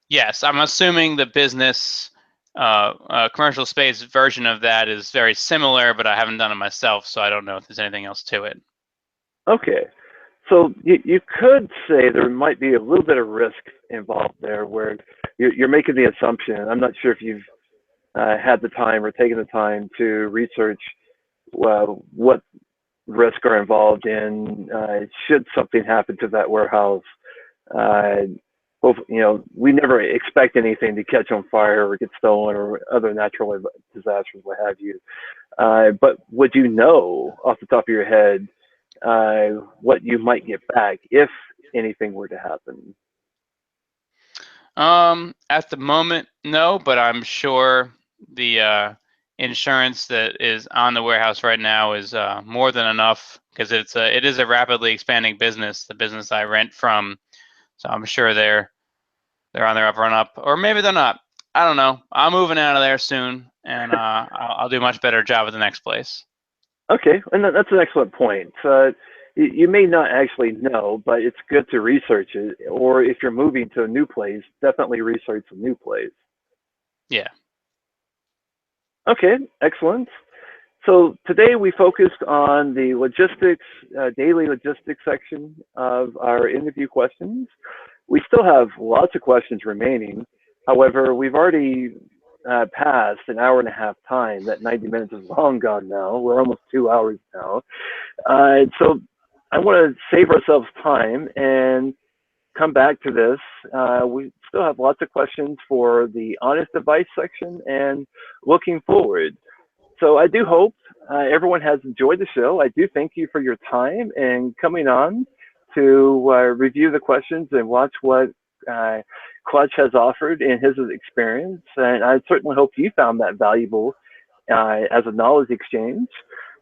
B: Yes, I'm assuming the business commercial space version of that is very similar, but I haven't done it myself, so I don't know if there's anything else to it.
A: Okay. So you could say there might be a little bit of risk involved there where you're making the assumption. I'm not sure if you've had the time or taken the time to research what risk are involved in should something happen to that warehouse. Uh, we never expect anything to catch on fire or get stolen or other natural disasters, what have you. But would you know off the top of your head what you might get back if anything were to happen?
B: At the moment, no, but I'm sure the insurance that is on the warehouse right now is more than enough, because it is a rapidly expanding business, the business I rent from. So I'm sure they're on their up run up, or maybe they're not. I don't know. I'm moving out of there soon, and I'll do a much better job at the next place.
A: Okay, and that's an excellent point. You may not actually know, but it's good to research it. Or if you're moving to a new place, definitely research a new place.
B: Yeah.
A: Okay, excellent. So today we focused on the logistics, daily logistics section of our interview questions. We still have lots of questions remaining. However, we've already passed an hour and a half time. That 90 minutes is long gone now. We're almost 2 hours now. So I want to save ourselves time and come back to this. We still have lots of questions for the honest advice section and looking forward. So I do hope everyone has enjoyed the show. I do thank you for your time and coming on to review the questions and watch what Clutch has offered in his experience. And I certainly hope you found that valuable as a knowledge exchange.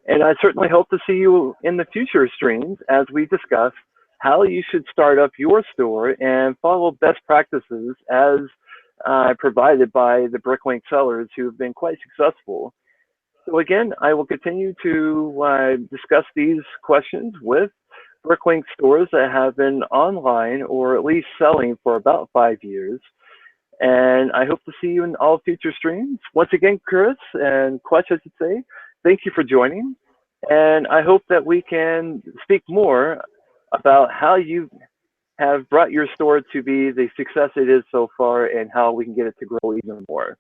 A: And I certainly hope to see you in the future streams as we discuss how you should start up your store and follow best practices as provided by the Bricklink sellers who have been quite successful. So again, I will continue to discuss these questions with Bricklink stores that have been online or at least selling for about 5 years. And I hope to see you in all future streams. Once again, Chris and Clutch, I should say, thank you for joining. And I hope that we can speak more about how you have brought your store to be the success it is so far and how we can get it to grow even more.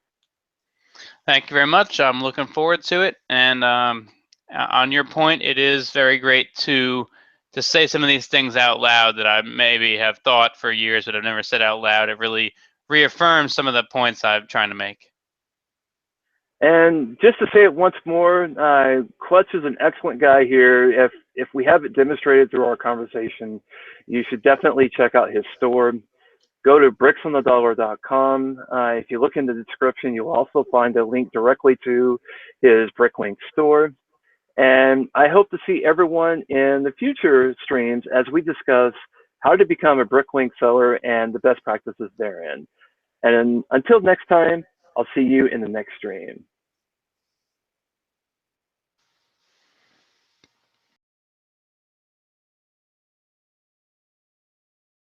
B: Thank you very much. I'm looking forward to it. And on your point, it is very great to say some of these things out loud that I maybe have thought for years but I've never said out loud. It really reaffirms some of the points I'm trying to make.
A: And just to say it once more, Clutch is an excellent guy here. If we have it demonstrated through our conversation, you should definitely check out his store. Go to bricksonthedollar.com. If you look in the description, you'll also find a link directly to his Bricklink store. And I hope to see everyone in the future streams as we discuss how to become a Bricklink seller and the best practices therein. And until next time, I'll see you in the next stream.